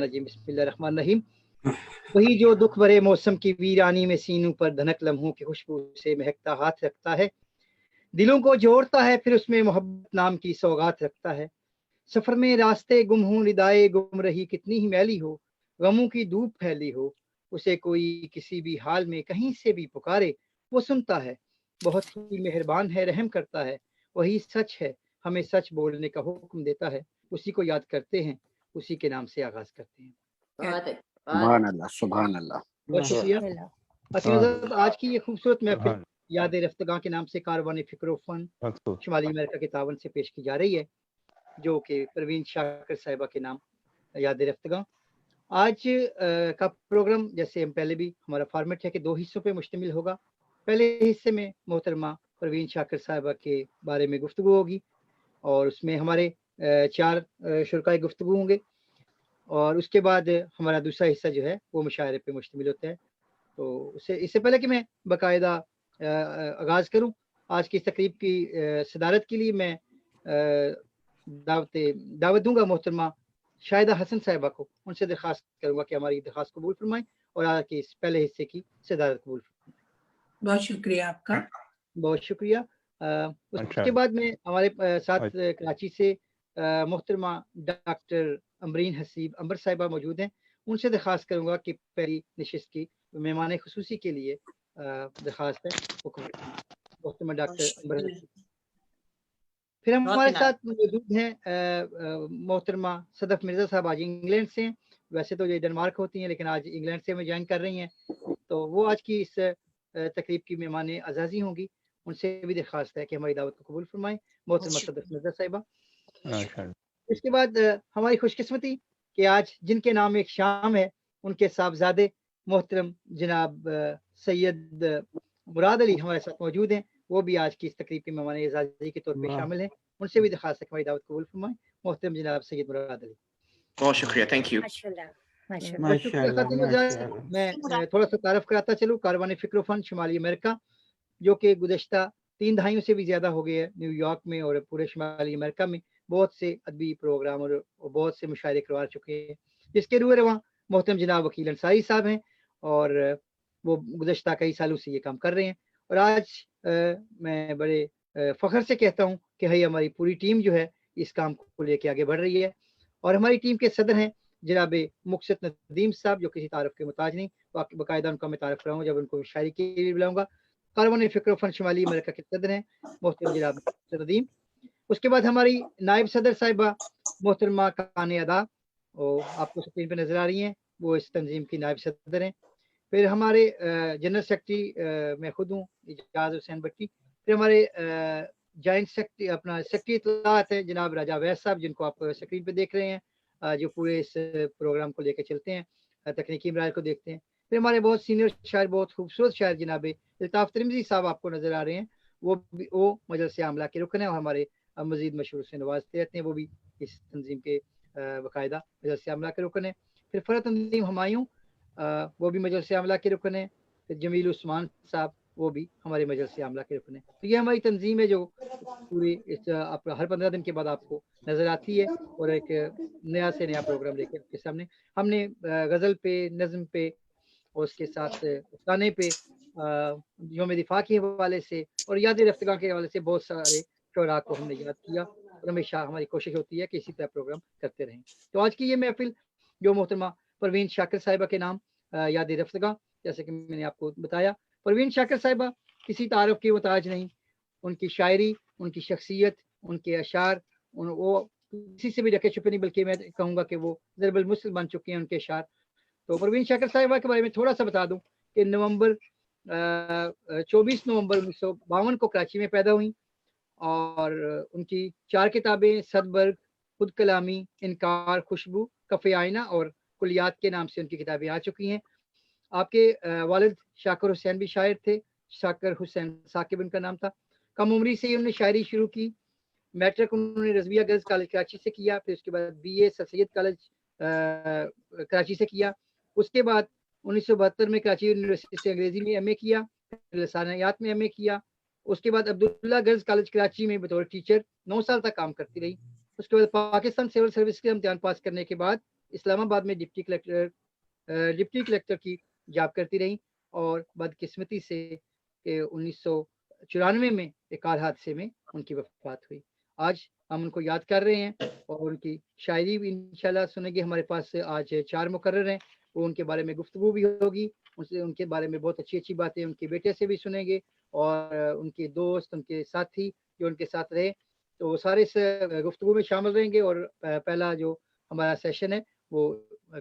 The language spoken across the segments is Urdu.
بسم اللہ الرحمن الرحیم۔ وہی جو دکھ بھرے موسم کی ویرانی میں سینوں پر دھنک لمحوں کی خوشبو سے مہکتا ہاتھ رکھتا ہے، دلوں کو جوڑتا ہے، پھر اس میں محبت نام کی سوغات رکھتا ہے۔ سفر میں راستے گم ہوں، ندائے گم رہی کتنی ہی میلی ہو، غموں کی دھوپ پھیلی ہو، اسے کوئی کسی بھی حال میں کہیں سے بھی پکارے وہ سنتا ہے، بہت ہی مہربان ہے، رحم کرتا ہے، وہی سچ ہے، ہمیں سچ بولنے کا حکم دیتا ہے، اسی کو یاد کرتے ہیں، اسی کے نام سے آغاز کرتے ہیں۔ سبحان اللہ، سبحان اللہ۔ بہت شکریہ حسین حضرت۔ آج کی یہ خوبصورت محفل یاد رفتگاں کے نام سے کاروان فکر و فن شمالی امریکہ کے تعاون سے پیش کی جا رہی ہے، جو کہ پروین شاکر صاحبہ کے نام یاد رفتگاں۔ آج کا پروگرام جیسے ہم پہلے بھی ہمارا فارمیٹ ہے کہ 2 حصوں پہ مشتمل ہوگا۔ پہلے حصے میں محترمہ پروین شاکر صاحبہ کے بارے میں گفتگو ہوگی، اور اس میں ہمارے 4 شرکائے گفتگو ہوں گے، اور اس کے بعد ہمارا دوسرا حصہ جو ہے وہ مشاعرے پہ مشتمل ہوتا ہے۔ تو اس سے پہلے کہ میں باقاعدہ آغاز کروں آج کی تقریب کی صدارت کے لیے میں دعوت دوں گا محترمہ شاہدہ حسن صاحبہ کو۔ ان سے درخواست کروں گا کہ ہماری درخواست قبول فرمائیں اور آج کے اس پہلے حصے کی صدارت قبول فرمائیں۔ بہت شکریہ آپ کا۔ بہت شکریہ۔ اس کے بعد میں ہمارے ساتھ کراچی سے محترمہ ڈاکٹر امبرین حسیب امبر صاحبہ موجود ہیں۔ ان سے درخواست کروں گا کہ پہلی نشست کی مہمان خصوصی کے لیے درخواست ہے محترمہ ڈاکٹر امبر حسیب۔ پھر ہمارے ساتھ موجود ہیں محترمہ صدف مرزا صاحب، آج انگلینڈ سے ہیں، ویسے تو یہ ڈنمارک ہوتی ہیں لیکن آج انگلینڈ سے ہمیں جوائن کر رہی ہیں، تو وہ آج کی اس تقریب کی مہمان اعزازی ہوں گی۔ ان سے بھی درخواست ہے کہ ہماری دعوت کو قبول فرمائیں محترمہ صدف مرزا صاحبہ۔ اس کے بعد ہماری خوش قسمتی کہ آج جن کے نام ایک شام ہے، ان کے صاحبزادے محترم جناب سید مراد علی ہمارے ساتھ موجود ہیں، وہ بھی آج کی اس تقریب کے مہمان اعزازی کے طور پہ شامل ہیں۔ ان سے بھی درخواست ہے کہ ہماری دعوت قبول فرمائیں محترم جناب سید مراد علی۔ بہت شکریہ، تھینک یو۔ میں تھوڑا سا تعارف کراتا چلوں کاروان فکر و فن شمالی امریکہ، جو کہ گزشتہ 3 دہائیوں سے بھی زیادہ ہو گئے ہے نیو یارک میں اور پورے شمالی امریکہ میں بہت سے ادبی پروگرام اور بہت سے مشاعرے کروا چکے ہیں، جس کے روح رواں محترم جناب وکیل انصاری صاحب ہیں، اور وہ گزشتہ کئی سالوں سے یہ کام کر رہے ہیں۔ اور آج میں بڑے فخر سے کہتا ہوں کہ ہماری پوری ٹیم جو ہے اس کام کو لے کے آگے بڑھ رہی ہے، اور ہماری ٹیم کے صدر ہیں جناب مقصد ندیم صاحب، جو کسی تعارف کے محتاج نہیں، باقاعدہ ان کا میں تعارف کراؤں جب ان کو شاعری کے لیے بلاؤں گا۔ کاروان فکر و فن شمالی امریکہ کے صدر ہیں محترم جناب مقصد ندیم۔ اس کے بعد ہماری نائب صدر صاحبہ محترمہ کان ادا، اور آپ کو اسکرین پہ نظر آ رہی ہیں، وہ اس تنظیم کی نائب صدر ہیں۔ پھر ہمارے جنرل سیکرٹری میں خود ہوں اجاز حسین بٹی۔ پھر ہمارے جوائنٹ سیکرٹری اپنا سیکرٹری اطلاعات ہے جناب راجہ ویس صاحب، جن کو آپ اسکرین پہ دیکھ رہے ہیں، جو پورے اس پروگرام کو لے کے چلتے ہیں، تکنیکی امراض کو دیکھتے ہیں۔ پھر ہمارے بہت سینئر شاعر، بہت خوبصورت شاعر جناب الطاف ترمذی صاحب آپ کو نظر آ رہے ہیں، وہ مجلس عاملہ کے رکن ہیں اور ہمارے مزید مشہور سے نوازتے رہتے ہیں، وہ بھی اس تنظیم کے باقاعدہ مجلس عاملہ کے رکن ہیں۔ پھر فرحت تنظیم ہمایوں، وہ بھی مجلس عاملہ کے رکن ہیں۔ پھر جمیل عثمان صاحب، وہ بھی ہمارے مجلس عاملہ کے رکن ہیں۔ تو یہ ہماری تنظیم ہے جو پوری ہر 15 دن کے بعد آپ کو نظر آتی ہے، اور ایک نیا سے نیا پروگرام لے کے آپ کے سامنے۔ ہم نے غزل پہ، نظم پہ، اور اس کے ساتھ افسانے پہ، یوم دفاع کے حوالے سے اور یاد رفتگاں کے حوالے سے بہت سارے شعراء کو ہم نے یاد کیا، اور ہمیشہ ہماری کوشش ہوتی ہے کہ اسی طرح پروگرام کرتے رہیں۔ تو آج کی یہ محفل جو محترمہ پروین شاکر صاحبہ کے نام یاد رفتگاں، جیسے کہ میں نے آپ کو بتایا، پروین شاکر صاحبہ کسی تعارف کی محتاج نہیں، ان کی شاعری، ان کی شخصیت، ان کے اشعار، وہ کسی سے بھی ڈھکے چھپے نہیں، بلکہ میں کہوں گا کہ وہ ضرب المثل بن چکے ہیں ان کے اشعار۔ تو پروین شاکر صاحبہ کے بارے میں تھوڑا سا بتا دوں کہ 24 نومبر 1952 کو کراچی میں پیدا ہوئی، اور ان کی 4 کتابیں صدبرگ، خود کلامی، انکار، خوشبو، کف آئینہ اور کلیات کے نام سے ان کی کتابیں آ چکی ہیں۔ آپ کے والد شاکر حسین بھی شاعر تھے، شاکر حسین ثاقب ان کا نام تھا۔ کم عمری سے ہی انہوں نے شاعری شروع کی۔ میٹرک انہوں نے رضویہ گرلز کالج کراچی سے کیا، پھر اس کے بعد BA سر سید کالج کراچی سے کیا۔ اس کے بعد 1972 میں کراچی یونیورسٹی سے انگریزی میں MA کیا، لسانیات میں MA کیا۔ اس کے بعد عبداللہ گرلز کالج کراچی میں بطور ٹیچر 9 سال تک کام کرتی رہی۔ اس کے بعد پاکستان سول سروس کے امتحان پاس کرنے کے بعد اسلام آباد میں ڈپٹی کلیکٹر کی جاب کرتی رہیں اور بدقسمتی سے 1994 میں ایک کار حادثے میں ان کی وفات ہوئی. آج ہم ان کو یاد کر رہے ہیں اور ان کی شاعری بھی انشاءاللہ سنیں گے. ہمارے پاس آج 4 مقرر ہیں, وہ ان کے بارے میں گفتگو بھی ہوگی, ان کے بارے میں بہت اچھی باتیں ان کے بیٹے سے بھی سنیں گے اور ان کے دوست, ان کے ساتھی جو ان کے ساتھ رہے, تو وہ سارے اس گفتگو میں شامل رہیں گے. اور پہلا جو ہمارا سیشن ہے وہ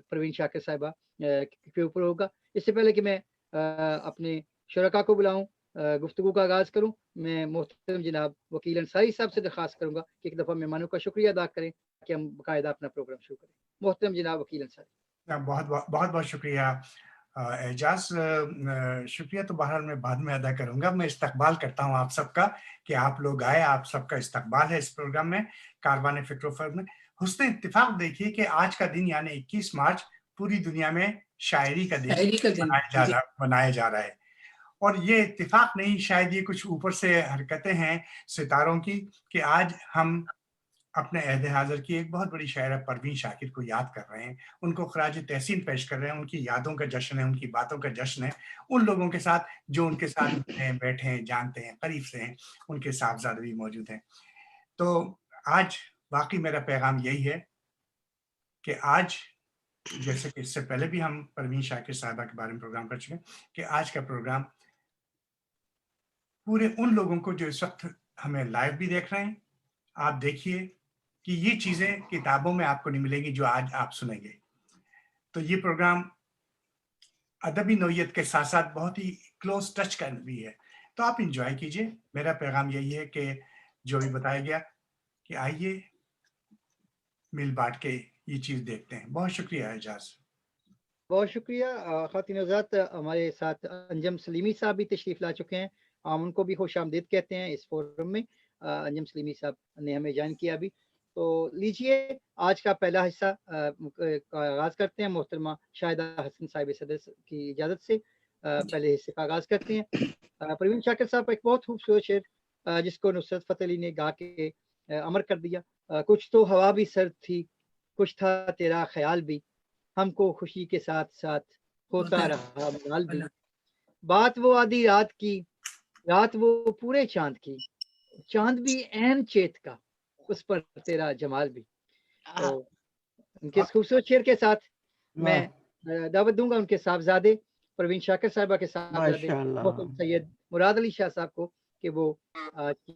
پروین شاکر صاحبہ کے اوپر ہوگا. اس سے پہلے کہ میں اپنے شرکا کو بلاؤں, گفتگو کا آغاز کروں, میں محترم جناب وکیل انصاری صاحب سے درخواست کروں گا کہ ایک دفعہ مہمانوں کا شکریہ ادا کریں کہ ہم باقاعدہ اپنا پروگرام شروع کریں. محترم جناب وکیل انصاری. بہت شکریہ اعجاز. شکریہ تو بہرحال میں بعد میں ادا کروں گا. میں استقبال کرتا ہوں آپ سب کا کہ آپ لوگ آئے, آپ سب کا استقبال ہے اس پروگرام میں کاروان فکر و فہم میں. حسن اتفاق دیکھیے کہ آج کا دن یعنی 21 مارچ پوری دنیا میں شاعری کا دن منایا جا رہا ہے. اور یہ اتفاق نہیں, شاید یہ کچھ اوپر سے حرکتیں ہیں ستاروں کی کہ آج ہم اپنے عہد حاضر کی ایک بہت بڑی شاعرہ پروین شاکر کو یاد کر رہے ہیں, ان کو خراج تحسین پیش کر رہے ہیں. ان کی یادوں کا جشن ہے, ان کی باتوں کا جشن ہے, ان لوگوں کے ساتھ جو ان کے ساتھ بیٹھے ہیں, جانتے ہیں, قریب سے ہیں. ان کے صاحبزادے بھی موجود ہیں. تو آج باقی میرا پیغام یہی ہے کہ آج جیسے کہ اس سے پہلے بھی ہم پروین شاکر صاحبہ کے بارے میں پروگرام کر چکے ہیں کہ آج کا پروگرام پورے ان لوگوں کو جو اس وقت ہمیں لائیو بھی دیکھ رہے ہیں, آپ دیکھیے کہ یہ چیزیں کتابوں میں آپ کو نہیں ملیں گی جو آج آپ سنیں گے. تو یہ پروگرام ادبی نوعیت کے ساتھ ساتھ بہت ہی کلوز ٹچ کا بھی ہے, تو آپ انجوائے کیجئے. میرا پیغام یہی ہے کہ جو بھی بتایا گیا کہ آئیے مل بانٹ کے یہ چیز دیکھتے ہیں. بہت شکریہ اعجاز. بہت شکریہ. خواتین حضرات, ہمارے ساتھ انجم سلیمی صاحب بھی تشریف لا چکے ہیں, ہم ان کو بھی خوش آمدید کہتے ہیں اس فورم میں. انجم سلیمی صاحب نے ہمیں جوائن کیا ابھی. تو لیجئے آج کا پہلا حصہ کا آغاز کرتے ہیں. محترمہ شاہدہ حسن صاحب صدر کی اجازت سے پہلے حصے کا آغاز کرتے ہیں. پروین شاکر صاحب ایک بہت خوبصورت شعر جس کو نصرت فتح علی نے گا کے امر کر دیا. کچھ تو ہوا بھی سرد تھی, کچھ تھا تیرا خیال بھی, ہم کو خوشی کے ساتھ ساتھ ہوتا رہا منال بھی. بات وہ آدھی رات کی, رات وہ پورے چاند کی, چاند بھی عین چیت کا, اس پر تیرا جمال بھی. تو ان کے خوبصورت شعر کے ساتھ میں دعوت دوں گا ان کے صاحبزادے پروین شاکر صاحبہ کے صاحبزادے محترم سید مراد علی شاہ صاحب کو کہ وہ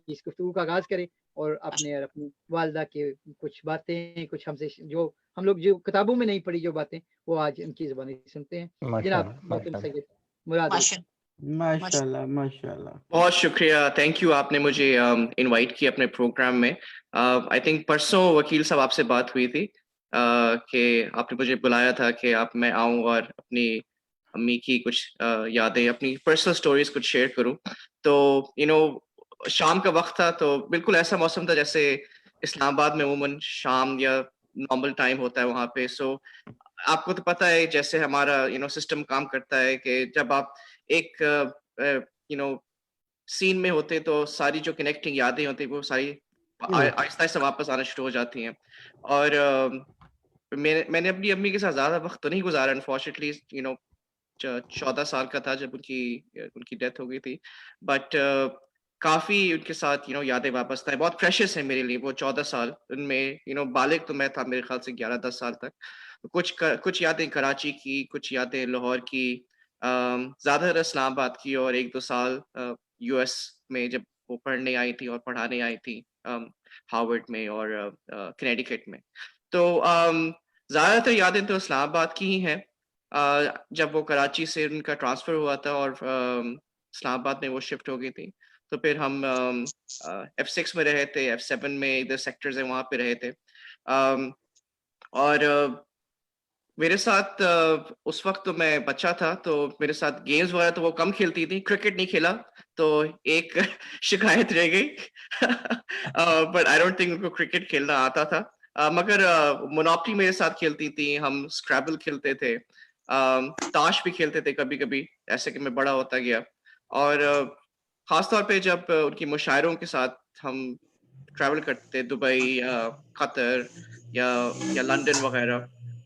اس گفتگو کا آغاز کریں اور اپنی والدہ کے کچھ باتیں, کچھ ہم سے جو ہم لوگ جو کتابوں میں نہیں پڑھی جو باتیں, وہ آج ان کی زبانی سنتے ہیں. جناب محترم سید مراد علی. ماشاءاللہ ماشاءاللہ. بہت شکریہ, تھینک یو. آپ نے مجھے انوائٹ کیا اپنے پروگرام میں. آئی تھنک پرسوں وکیل صاحب آپ سے بات ہوئی تھی کہ آپ نے مجھے بلایا تھا کہ میں آؤں اور اپنی امی کی کچھ یادیں, اپنی پرسنل سٹوریز کچھ شیئر کروں. تو شام کا وقت تھا, تو بالکل ایسا موسم تھا جیسے اسلام آباد میں عموماً شام یا نارمل ٹائم ہوتا ہے وہاں پہ. سو آپ کو تو پتہ ہے جیسے ہمارا سسٹم کام کرتا ہے کہ جب آپ ایک سین میں ہوتے تو ساری جو کنیکٹنگ یادیں ہوتی وہ ساری آہستہ آہستہ واپس آنا شروع ہو جاتی ہیں. اور میں نے اپنی امی کے ساتھ زیادہ وقت تو نہیں گزارا انفارچونیٹلی. 14 سال کا تھا جب ان کی ڈیتھ ہو گئی تھی, بٹ کافی ان کے ساتھ یادیں واپس تھا. بہت پریشیس ہے میرے لیے وہ 14 سال. ان میں بالغ تو میں تھا میرے خیال سے 11-10 سال تک. کچھ یادیں کراچی کی, کچھ یادیں لاہور کی, زیادہ تر اسلام آباد کی, اور 1-2 سال یو ایس میں جب وہ پڑھنے آئی تھی اور پڑھانے آئی تھی ہارورڈ میں اور کنیڈیکٹ میں. تو زیادہ تر یادیں تو اسلام آباد کی ہی ہیں. جب وہ کراچی سے ان کا ٹرانسفر ہوا تھا اور اسلام آباد میں وہ شفٹ ہو گئی تھی, تو پھر ہم F6 میں رہے تھے, F7 میں ادھر سیکٹرز ہیں وہاں پہ رہے تھے. اور میرے ساتھ اس وقت تو میں بچہ تھا, تو میرے ساتھ گیمز وغیرہ تو وہ کم کھیلتی تھی. کرکٹ نہیں کھیلا تو ایک شکایت رہ گئی, but I don't think in کو کرکٹ کھیلنا آتا تھا. مگر مونوپلی میرے ساتھ کھیلتی تھی, ہم اسکریبل کھیلتے تھے, تاش بھی کھیلتے تھے کبھی کبھی, ایسے کہ میں بڑا ہوتا گیا. اور خاص طور پہ جب ان کی مشاعروں کے ساتھ ہم ٹریول کرتے, دبئی یا قطر یا لندن وغیرہ,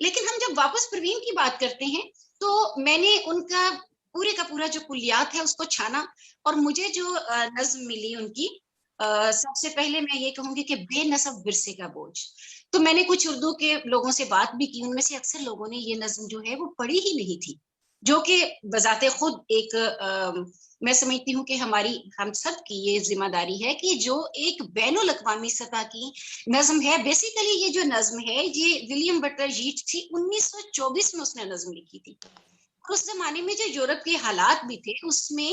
لیکن ہم جب واپس پروین کی بات کرتے ہیں تو میں نے ان کا پورا جو کلیات ہے اس کو چھانا، اور مجھے جو نظم ملی ان کی، سب سے پہلے میں یہ کہوں گی کہ بے نصب ورثے کا بوجھ. تو میں نے کچھ اردو کے لوگوں سے بات بھی کی، ان میں سے اکثر لوگوں نے یہ نظم جو ہے وہ پڑھی ہی نہیں تھی، جو کہ بذات خود ایک میں سمجھتی ہوں کہ ہم سب کی یہ ذمہ داری ہے کہ جو ایک بین الاقوامی سطح کی نظم ہے، بیسیکلی یہ جو نظم ہے یہ ولیم بٹلر ییٹس تھی، 1924 میں اس نے نظم لکھی تھی. اس زمانے میں جو یورپ کے حالات بھی تھے، اس میں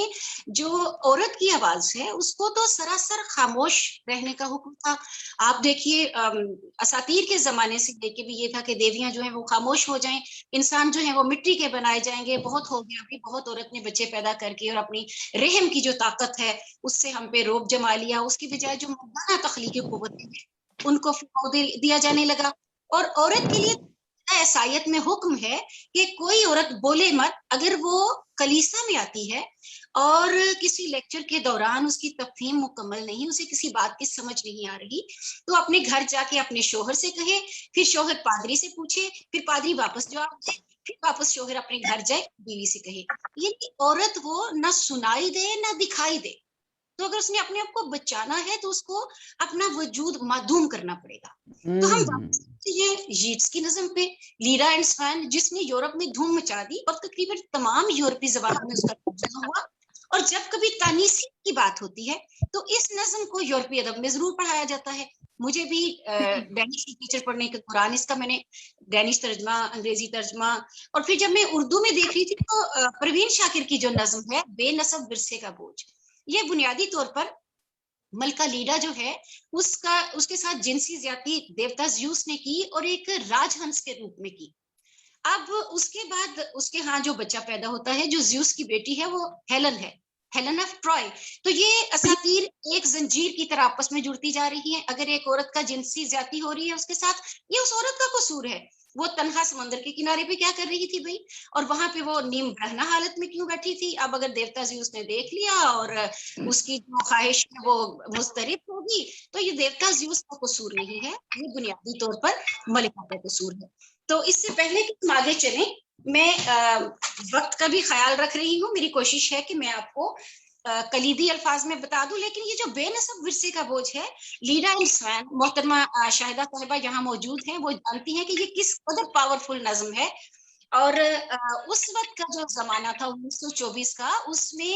جو عورت کی آواز ہے اس کو تو سراسر خاموش رہنے کا حکم تھا. آپ دیکھیے اساطیر کے زمانے سے لے کے بھی یہ تھا کہ دیویاں جو ہیں وہ خاموش ہو جائیں، انسان جو ہیں وہ مٹی کے بنائے جائیں گے. بہت ہو گیا ابھی، بہت عورت نے بچے پیدا کر کے اور اپنی رحم کی جو طاقت ہے اس سے ہم پہ روب جما لیا. اس کی بجائے جو مردانہ تخلیقی قوتیں ہیں ان کو دیا جانے لگا. اور عورت کے لیے عیسائیت میں حکم ہے کہ کوئی عورت بولے مت. اگر وہ کلیسا میں آتی ہے اور کسی لیکچر کے دوران اس کی تفہیم مکمل نہیں، اسے کسی بات کی سمجھ نہیں آ رہی، تو اپنے گھر جا کے اپنے شوہر سے کہے، پھر شوہر پادری سے پوچھے، پھر پادری واپس جواب دے، پھر واپس شوہر اپنے گھر جائے بیوی سے کہے. یعنی عورت وہ نہ سنائی دے نہ دکھائی دے. تو اگر اس نے اپنے آپ کو بچانا ہے تو اس کو اپنا وجود معدوم کرنا پڑے گا. تو ہم ییٹس کی نظم پہ لیرا اینڈ سوین، جس نے یورپ میں دھوم مچا دی اور تقریباً تمام یورپی زبانوں میں اس کا ترجمہ ہوا. اور جب کبھی تانیسی کی بات ہوتی ہے تو اس نظم کو یورپی ادب میں ضرور پڑھایا جاتا ہے. مجھے بھی ڈینش کی ٹیچر پڑھنے کے دوران اس کا میں نے ڈینش ترجمہ، انگریزی ترجمہ، اور پھر جب میں اردو میں دیکھ رہی تھی تو پروین شاکر کی جو نظم ہے بے نصب ورثے کا بوجھ، یہ بنیادی طور پر ملکہ لیڈا جو ہے اس کے ساتھ جنسی زیادتی دیوتا زیوس نے کی اور ایک راج ہنس کے روپ میں کی. اب اس کے بعد اس کے ہاں جو بچہ پیدا ہوتا ہے جو زیوس کی بیٹی ہے وہ ہیلن آف ٹرائے. تو یہ اساطیر ایک زنجیر کی طرح آپس میں جڑتی جا رہی ہیں. اگر ایک عورت کا جنسی زیادتی ہو رہی ہے اس کے ساتھ، یہ اس عورت کا قصور ہے. وہ تنہا سمندر کے کنارے پہ کیا کر رہی تھی بھائی، اور وہاں پہ وہ نیم برہنہ حالت میں کیوں بیٹھی تھی. اب اگر دیوتا زیوس نے دیکھ لیا اور اس کی جو خواہش ہے وہ مسترد ہوگی تو یہ دیوتا زیوس کا قصور نہیں ہے، یہ بنیادی طور پر ملکہ کا قصور ہے. تو اس سے پہلے کہ ہم آگے چلیں، میں وقت کا بھی خیال رکھ رہی ہوں. میری کوشش ہے کہ میں آپ کو کلیدی الفاظ میں بتا دوں، لیکن یہ جو بے نصب ورثے کا بوجھ ہے، لیڈا اینڈ سوین، محترمہ شاہدہ صاحبہ یہاں موجود ہیں، وہ جانتی ہیں کہ یہ کس قدر پاورفل نظم ہے. اور اس وقت کا جو زمانہ تھا 1924 کا، اس میں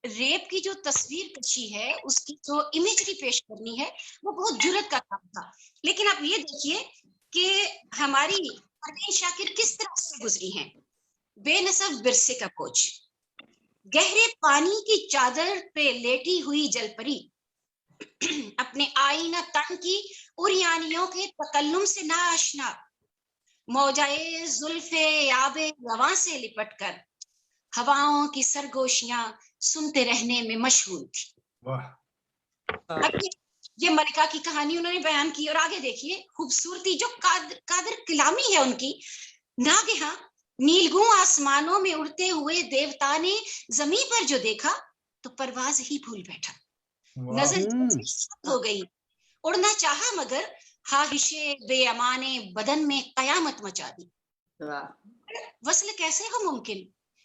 ریپ کی جو تصویر کشی ہے، اس کی جو امیجری پیش کرنی ہے، وہ بہت جرأت کا کام تھا. لیکن آپ یہ دیکھیے کہ ہماری پروین شاکر کس طرح سے گزری ہیں. بے نصب ورثے کا بوجھ، گہرے پانی کی چادر پہ لیٹی ہوئی جل پری، اپنے آئینہ تن کی اریانیوں کے تکلم سے نا آشنا، موجائے زلف آب رواں سے لپٹ کر ہواؤں کی سرگوشیاں سنتے رہنے میں مشغول تھی. یہ ملکہ کی کہانی انہوں نے بیان کی، اور آگے دیکھیے خوبصورتی جو قادر کلامی ہے ان کی. ناگہاں نیلگوں آسمانوں میں اڑتے ہوئے دیوتا نے زمین پر جو دیکھا تو پرواز ہی بھول بیٹھا. نظر ہو گئی، اڑنا چاہا مگر خواہش بے امانے بدن میں قیامت مچا دی. وصل کیسے ہو ممکن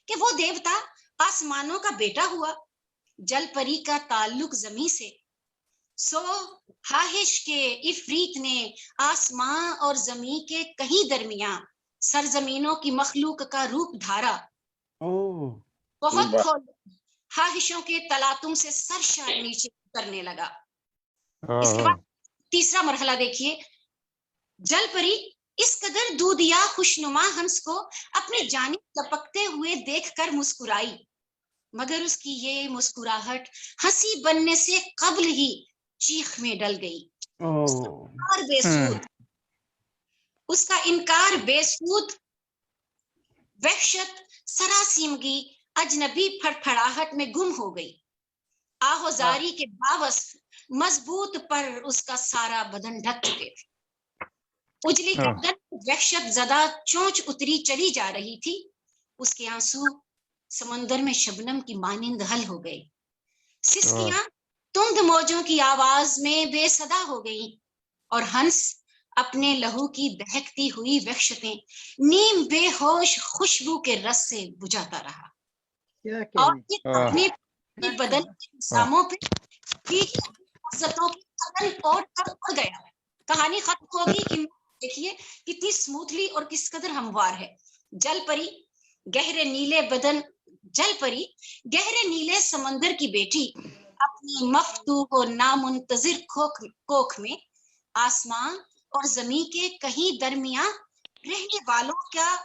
کہ وہ دیوتا آسمانوں کا بیٹا ہوا، جل پری کا تعلق زمین سے، سو خواہش کے افریت نے آسمان اور زمین کے کہیں درمیان سرزمینوں کی مخلوق کا روپ دھارا. بہت کھول خواہشوں کے تلاتم سے سرشار نیچے کرنے لگا. اس کے بعد تیسرا مرحلہ دیکھیے. جل پری اس قدر دودیا خوشنما ہنس کو اپنی جانب لپکتے ہوئے دیکھ کر مسکرائی، مگر اس کی یہ مسکراہٹ ہنسی بننے سے قبل ہی چیخ میں ڈل گئی. اس کا انکار بے سود، وحشت سراسیمگی اجنبی پھڑپھڑاہٹ میں گم ہو گئی. آہوزاری کے باوصف مضبوط پر اس کا سارا بدن ڈھک چکے تھے. اجلی گردن وحشت زدہ چونچ اتری چلی جا رہی تھی. اس کے آنسو سمندر میں شبنم کی مانند حل ہو گئے. سسکیاں تند موجوں کی آواز میں بے صدا ہو گئی اور ہنس اپنے لہو کی دہکتی ہوئی وحشتیں نیم بے ہوش خوشبو کے رس سے بجھاتا رہا اور یہ اپنے بدن کے نظاموں پہ عزتوں کی قدر اور اڑ گیا. کہانی ختم ہوگی کہ دیکھیے کتنی سموتھلی اور کس قدر ہموار ہے. جل پری گہرے نیلے بدن، جل پری گہرے نیلے سمندر کی بیٹی اپنی مفتوح و نامنتظر کوکھ میں آسمان اور زمین کے کہیں درمیان رہنے والوں کا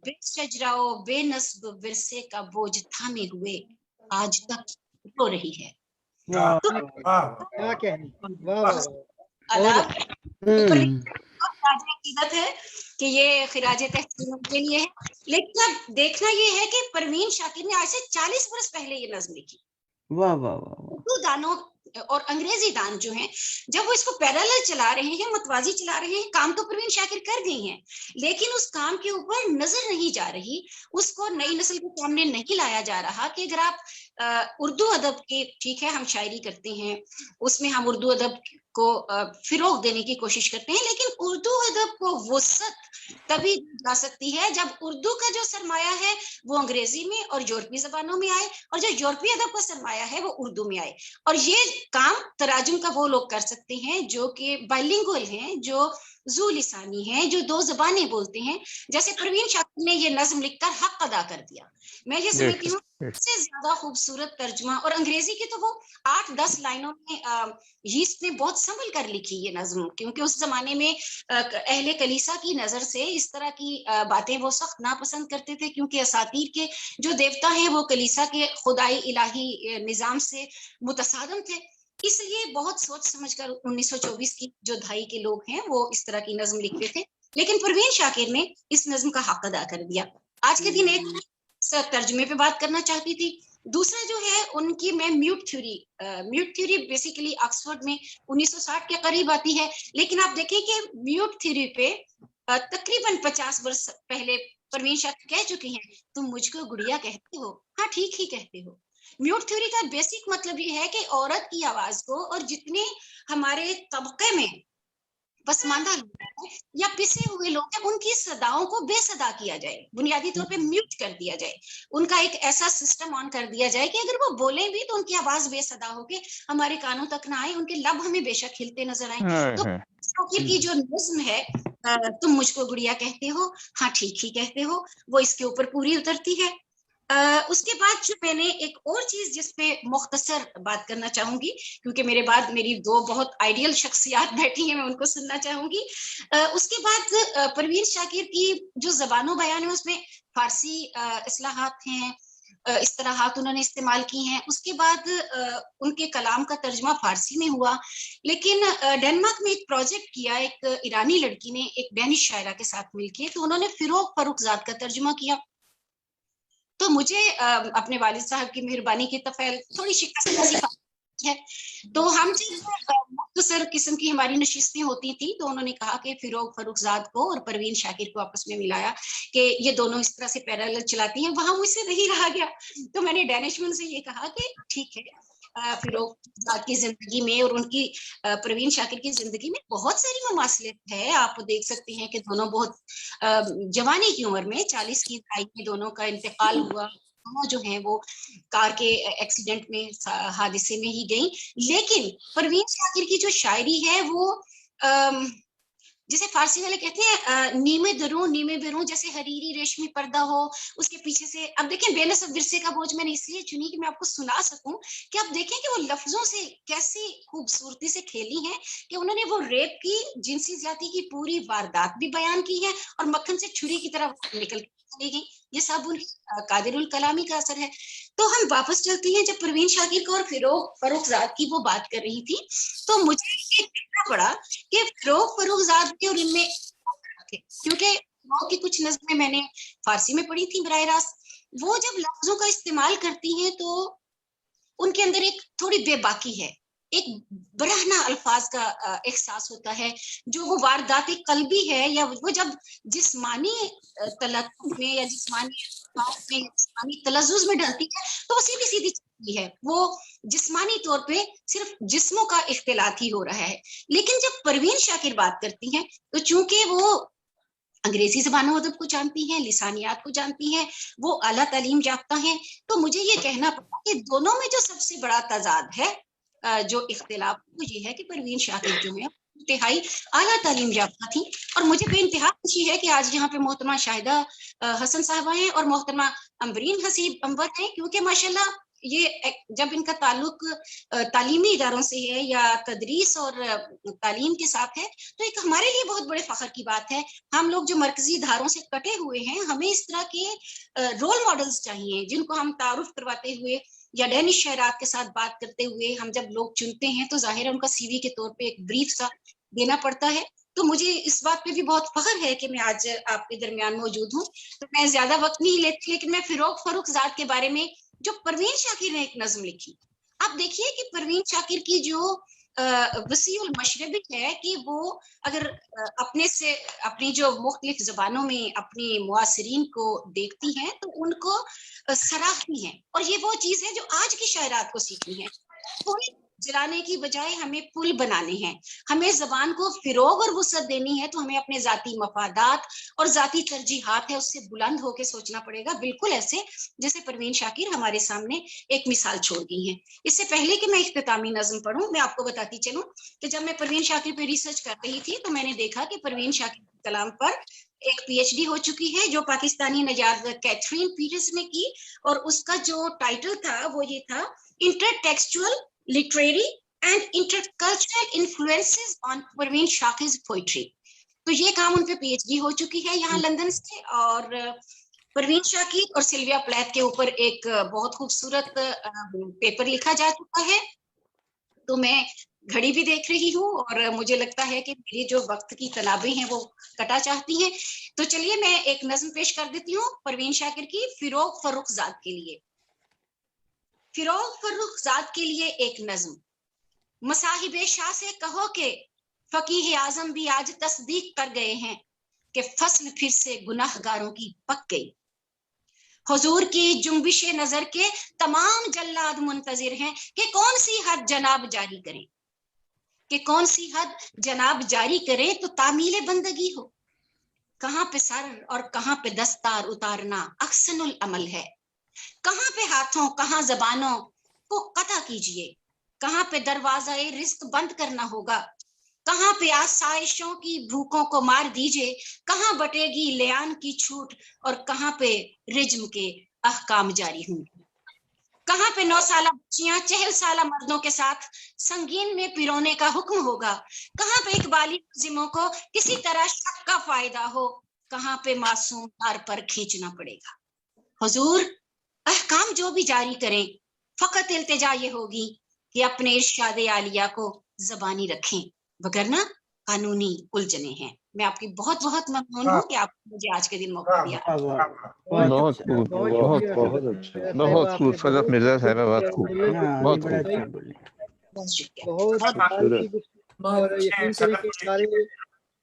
بے شجرہ و بے نسب ورثے کا بوجھ تھامے ہوئے آج تک رو رہی ہے. عقیدت ہے کہ یہ خراج تحسین کے لیے ہے. لیکن اب دیکھنا یہ ہے کہ پروین شاکر نے آج سے 40 برس پہلے یہ نظم لکھی. واہ واہ واہ. اردو دانوں اور انگریزی دان جو ہیں جب وہ اس کو پیرالل چلا رہے ہیں، متوازی چلا رہے ہیں، کام تو پروین شاکر کر گئی ہیں لیکن اس کام کے اوپر نظر نہیں جا رہی، اس کو نئی نسل کے سامنے نہیں لایا جا رہا کہ اگر آپ اردو ادب کے، ٹھیک ہے ہم شاعری کرتے ہیں اس میں ہم اردو ادب کو فروغ دینے کی کوشش کرتے ہیں، لیکن اردو ادب کو وسعت تبھی جا سکتی ہے جب اردو کا جو سرمایہ ہے وہ انگریزی میں اور یورپی زبانوں میں آئے اور جو یورپی ادب کا سرمایہ ہے وہ اردو میں آئے. اور یہ کام تراجم کا وہ لوگ کر سکتے ہیں جو کہ بائلنگول ہیں، جو ذو لسانی ہیں، جو دو زبانیں بولتے ہیں. جیسے پروین شاکر نے یہ نظم لکھ کر حق ادا کر دیا. میں یہ سمجھتی ہوں سے زیادہ خوبصورت ترجمہ، اور انگریزی کی تو وہ 8-10 لائنوں میں ہیسٹ نے بہت سنبھل کر لکھی یہ نظم، کیونکہ اس زمانے میں اہل کلیسا کی نظر سے اس طرح کی باتیں وہ سخت ناپسند کرتے تھے، کیونکہ اساطیر کے جو دیوتا ہیں وہ کلیسا کے خدائی الہی نظام سے متصادم تھے. اس لیے بہت سوچ سمجھ کر 1924 کی جو دہائی کے لوگ ہیں وہ اس طرح کی نظم لکھتے تھے، لیکن پروین شاکر نے اس نظم کا حق ادا کر دیا. آج کے دن ایک ترجمے پہ بات کرنا چاہتی تھی. دوسرا جو ہے ان کی میں میوٹ تھیوری بیسیکلی آکسفورڈ میں 1960 کے قریب آتی ہے، لیکن آپ دیکھیں کہ میوٹ تھیوری پہ تقریباً 50 برس پہلے پروین شاکر کہہ چکی ہیں تم مجھ کو گڑیا کہتے ہو. ہاں ٹھیک ہی کہتے ہو. میوٹ تھیوری کا بیسک مطلب یہ ہے کہ عورت کی آواز کو اور جتنے ہمارے طبقے میں پسماندہ یا پسے ہوئے لوگ ہیں ان کی صداؤں کو بے صدا کیا جائے، بنیادی طور پہ میوٹ کر دیا جائے، ان کا ایک ایسا سسٹم آن کر دیا جائے کہ اگر وہ بولیں بھی تو ان کی آواز بے صدا ہو کے ہمارے کانوں تک نہ آئے، ان کے لب ہمیں بے شک ہلتے نظر آئیں. تو شاکر کی جو نظم ہے تم مجھ کو گڑیا کہتے ہو، ہاں ٹھیک ہی کہتے ہو، وہ اس کے اوپر پوری اترتی ہے. اس کے بعد جو میں نے ایک اور چیز جس پہ مختصر بات کرنا چاہوں گی، کیونکہ میرے بعد میری دو بہت آئیڈیل شخصیات بیٹھی ہیں، میں ان کو سننا چاہوں گی. اس کے بعد پروین شاکر کی جو زبان و بیان ہے اس میں فارسی اصطلاحات ہیں، اصطلاحات انہوں نے استعمال کی ہیں. اس کے بعد ان کے کلام کا ترجمہ فارسی میں ہوا، لیکن ڈنمارک میں ایک پروجیکٹ کیا ایک ایرانی لڑکی نے ایک ڈینش شاعرہ کے ساتھ مل کے، تو انہوں نے فروغ فروخزاد کا ترجمہ کیا. تو مجھے اپنے والد صاحب کی مہربانی کی طفیل تھوڑی شکست ہے، تو ہم مختصر قسم کی ہماری نشستیں ہوتی تھی، تو انہوں نے کہا کہ فروغ فروخزاد کو اور پروین شاکر کو آپس میں ملایا کہ یہ دونوں اس طرح سے پیرالل چلاتی ہیں. وہاں مجھ سے نہیں رہا گیا، تو میں نے ڈینشمن سے یہ کہا کہ ٹھیک ہے، فروغ فروخزاد کی زندگی میں اور ان کی پروین شاکر کی زندگی میں بہت ساری مماثلت ہے. آپ دیکھ سکتے ہیں کہ دونوں بہت جوانی کی عمر میں 40 کی دہائی میں دونوں کا انتقال ہوا. جو ہیں وہ کار کے ایکسیڈنٹ میں حادثے میں ہی گئیں، لیکن پروین شاکر کی جو شاعری ہے وہ جسے فارسی والے کہتے ہیں نیمے دروں نیمے بیروں، جیسے حریری ریشمی پردہ ہو اس کے پیچھے سے. اب دیکھیں بے نصب ورثے کا بوجھ میں نے اس لیے چنی کہ میں آپ کو سنا سکوں کہ آپ دیکھیں کہ وہ لفظوں سے کیسی خوبصورتی سے کھیلی ہیں کہ انہوں نے وہ ریپ کی، جنسی زیادتی کی پوری واردات بھی بیان کی ہے اور مکھن سے چھری کی طرح نکل کے چلی گئی. یہ سب ان قادر الکلامی کا اثر ہے. تو ہم واپس چلتے ہیں، جب پروین شاکر کو اور فروغ فروخزاد کی وہ بات کر رہی تھی تو مجھے یہ کہنا پڑا کہ فروغ فروخزاد کے اور ان میں تھے، کیونکہ فروغ کی کچھ نظمیں میں نے فارسی میں پڑھی تھی براہ راست. وہ جب لفظوں کا استعمال کرتی ہیں تو ان کے اندر ایک تھوڑی بے باکی ہے، ایک برہنہ الفاظ کا احساس ہوتا ہے، جو وہ واردات قلبی ہے یا وہ جب جسمانی تلقف میں یا جسمانی تلزز میں ڈالتی ہے تو وہ سیدھی سیدھی کی ہے وہ جسمانی طور پہ صرف جسموں کا اختلاط ہی ہو رہا ہے. لیکن جب پروین شاکر بات کرتی ہیں تو چونکہ وہ انگریزی زبان و ادب کو جانتی ہیں, لسانیات کو جانتی ہیں, وہ اعلیٰ تعلیم یافتہ ہیں, تو مجھے یہ کہنا پڑا کہ دونوں میں جو سب سے بڑا تضاد ہے, جو اختلاف, وہ یہ ہے کہ پروین شاکر جو ہے انتہائی اعلیٰ تعلیم یافتہ تھی. اور مجھے بے انتہا خوشی ہے کہ آج یہاں پہ محترمہ شاہدہ حسن صاحبہ ہیں اور محترمہ امبرین حسیب انور ہیں, کیونکہ ماشاءاللہ یہ جب ان کا تعلق تعلیمی اداروں سے ہے یا تدریس اور تعلیم کے ساتھ ہے تو ایک ہمارے لیے بہت بڑے فخر کی بات ہے. ہم لوگ جو مرکزی اداروں سے کٹے ہوئے ہیں, ہمیں اس طرح کے رول ماڈلز چاہیے جن کو ہم تعارف کرواتے ہوئے یا ڈینش شہرات کے ساتھ بات کرتے ہوئے ہم جب لوگ چنتے ہیں تو ظاہر ہے ان کا سی وی کے طور پہ ایک بریف سا دینا پڑتا ہے. تو مجھے اس بات پہ بھی بہت فخر ہے کہ میں آج آپ کے درمیان موجود ہوں. تو میں زیادہ وقت نہیں لیتی, لیکن میں فروغ فروخ زاد کے بارے میں جو پروین شاکر نے ایک نظم لکھی, آپ دیکھیے کہ پروین شاکر کی جو وسیع المشربی ہے کہ وہ اگر اپنے سے اپنی جو مختلف زبانوں میں اپنی معاصرین کو دیکھتی ہیں تو ان کو سراہتی ہیں, اور یہ وہ چیز ہے جو آج کی شاعرات کو سیکھنی ہے. کوئی جلانے کی بجائے ہمیں پل بنانے ہیں, ہمیں زبان کو فروغ اور وسعت دینی ہے, تو ہمیں اپنے ذاتی مفادات اور ذاتی ترجیحات ہے اس سے بلند ہو کے سوچنا پڑے گا, بالکل ایسے جیسے پروین شاکر ہمارے سامنے ایک مثال چھوڑ گئی ہیں. اس سے پہلے کہ میں اختتامی نظم پڑھوں, میں آپ کو بتاتی چلوں کہ جب میں پروین شاکر پہ ریسرچ کر رہی تھی تو میں نے دیکھا کہ پروین شاکر کے کلام پر ایک پی ایچ ڈی ہو چکی ہے جو پاکستانی نژاد کیتھرین پیٹرز نے کی, اور اس کا جو ٹائٹل تھا وہ یہ تھا intertextual literary and intercultural influences on Parveen Shakir's poetry. تو یہ کام ان پہ پی ایچ ڈی ہو چکی ہے یہاں لندن سے, اور پروین شاکر اور سلویا پلیتھ کے اوپر ایک بہت خوبصورت پیپر لکھا جا چکا ہے. تو میں گھڑی بھی دیکھ رہی ہوں اور مجھے لگتا ہے کہ میری جو وقت کی تنابیں ہیں وہ کٹا چاہتی ہیں, تو چلیے میں ایک نظم پیش کر دیتی ہوں پروین شاکر کی فروغ فروخ زاد کے لیے. فروغ فروخ زاد کے لیے ایک نظم. مصاحب شاہ سے کہو کہ فقیہ اعظم بھی آج تصدیق کر گئے ہیں کہ فصل پھر سے گناہ گاروں کی پک گئی. حضور کی جنبش نظر کے تمام جلاد منتظر ہیں کہ کون سی حد جناب جاری کریں, کہ کون سی حد جناب جاری کریں تو تعمیل بندگی ہو. کہاں پہ سر اور کہاں پہ دستار اتارنا احسن العمل ہے, کہاں پہ ہاتھوں کہاں زبانوں کو قطع کیجئے, کہاں پہ دروازہ رزق بند کرنا ہوگا, کہاں پہ آسائشوں کی بھوکوں کو مار دیجئے, کہاں بٹے گی لیان کی چھوٹ اور کہاں پہ رجم کے احکام جاری ہوں, کہاں پہ 9 سالہ بچیاں 40 سالہ مردوں کے ساتھ سنگین میں پیرونے کا حکم ہوگا, کہاں پہ اقبالی ملزموں کو کسی طرح شک کا فائدہ ہو, کہاں پہ معصوم تار پر کھینچنا پڑے گا. حضور احکام جو بھی جاری کریں فقط التجا یہ ہوگی کہ اپنے ارشاد عالیہ کو زبانی رکھیں, وگرنہ قانونی الجھنے ہیں. میں آپ کی بہت بہت ممنون ہوں کہ آپ نے مجھے آج کے دن موقع دیا. بہت خوبصورت مرزا صاحبہ, بہت خوب, بہت خوب. اور یقین کریں کہ سارے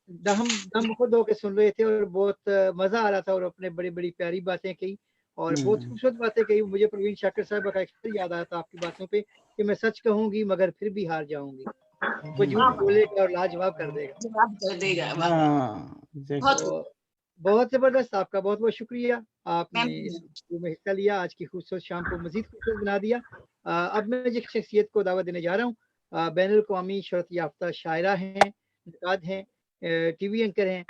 دم خود ہو کے سن رہے تھے اور بہت مزہ آ رہا تھا, اور اپنے بڑی بڑی پیاری باتیں کہی اور بہت خوبصورت باتیں کہی. مجھے پروین شاکر صاحب کا اکثر یاد آیا تھا آپ کی باتوں پہ کہ میں سچ کہوں گی مگر پھر بھی ہار جاؤں گی, وہ جھوٹ بولے گا اور لاجواب کر دے گا. بہت زبردست, آپ کا بہت بہت شکریہ, آپ نے اس میں حصہ لیا, آج کی خوبصورت شام کو مزید خوبصورت بنا دیا. اب میں جس شخصیت کو دعوت دینے جا رہا ہوں, بین الاقوامی شہرت یافتہ شاعرہ ہیں, نقاد ہیں, ٹی وی اینکر ہیں,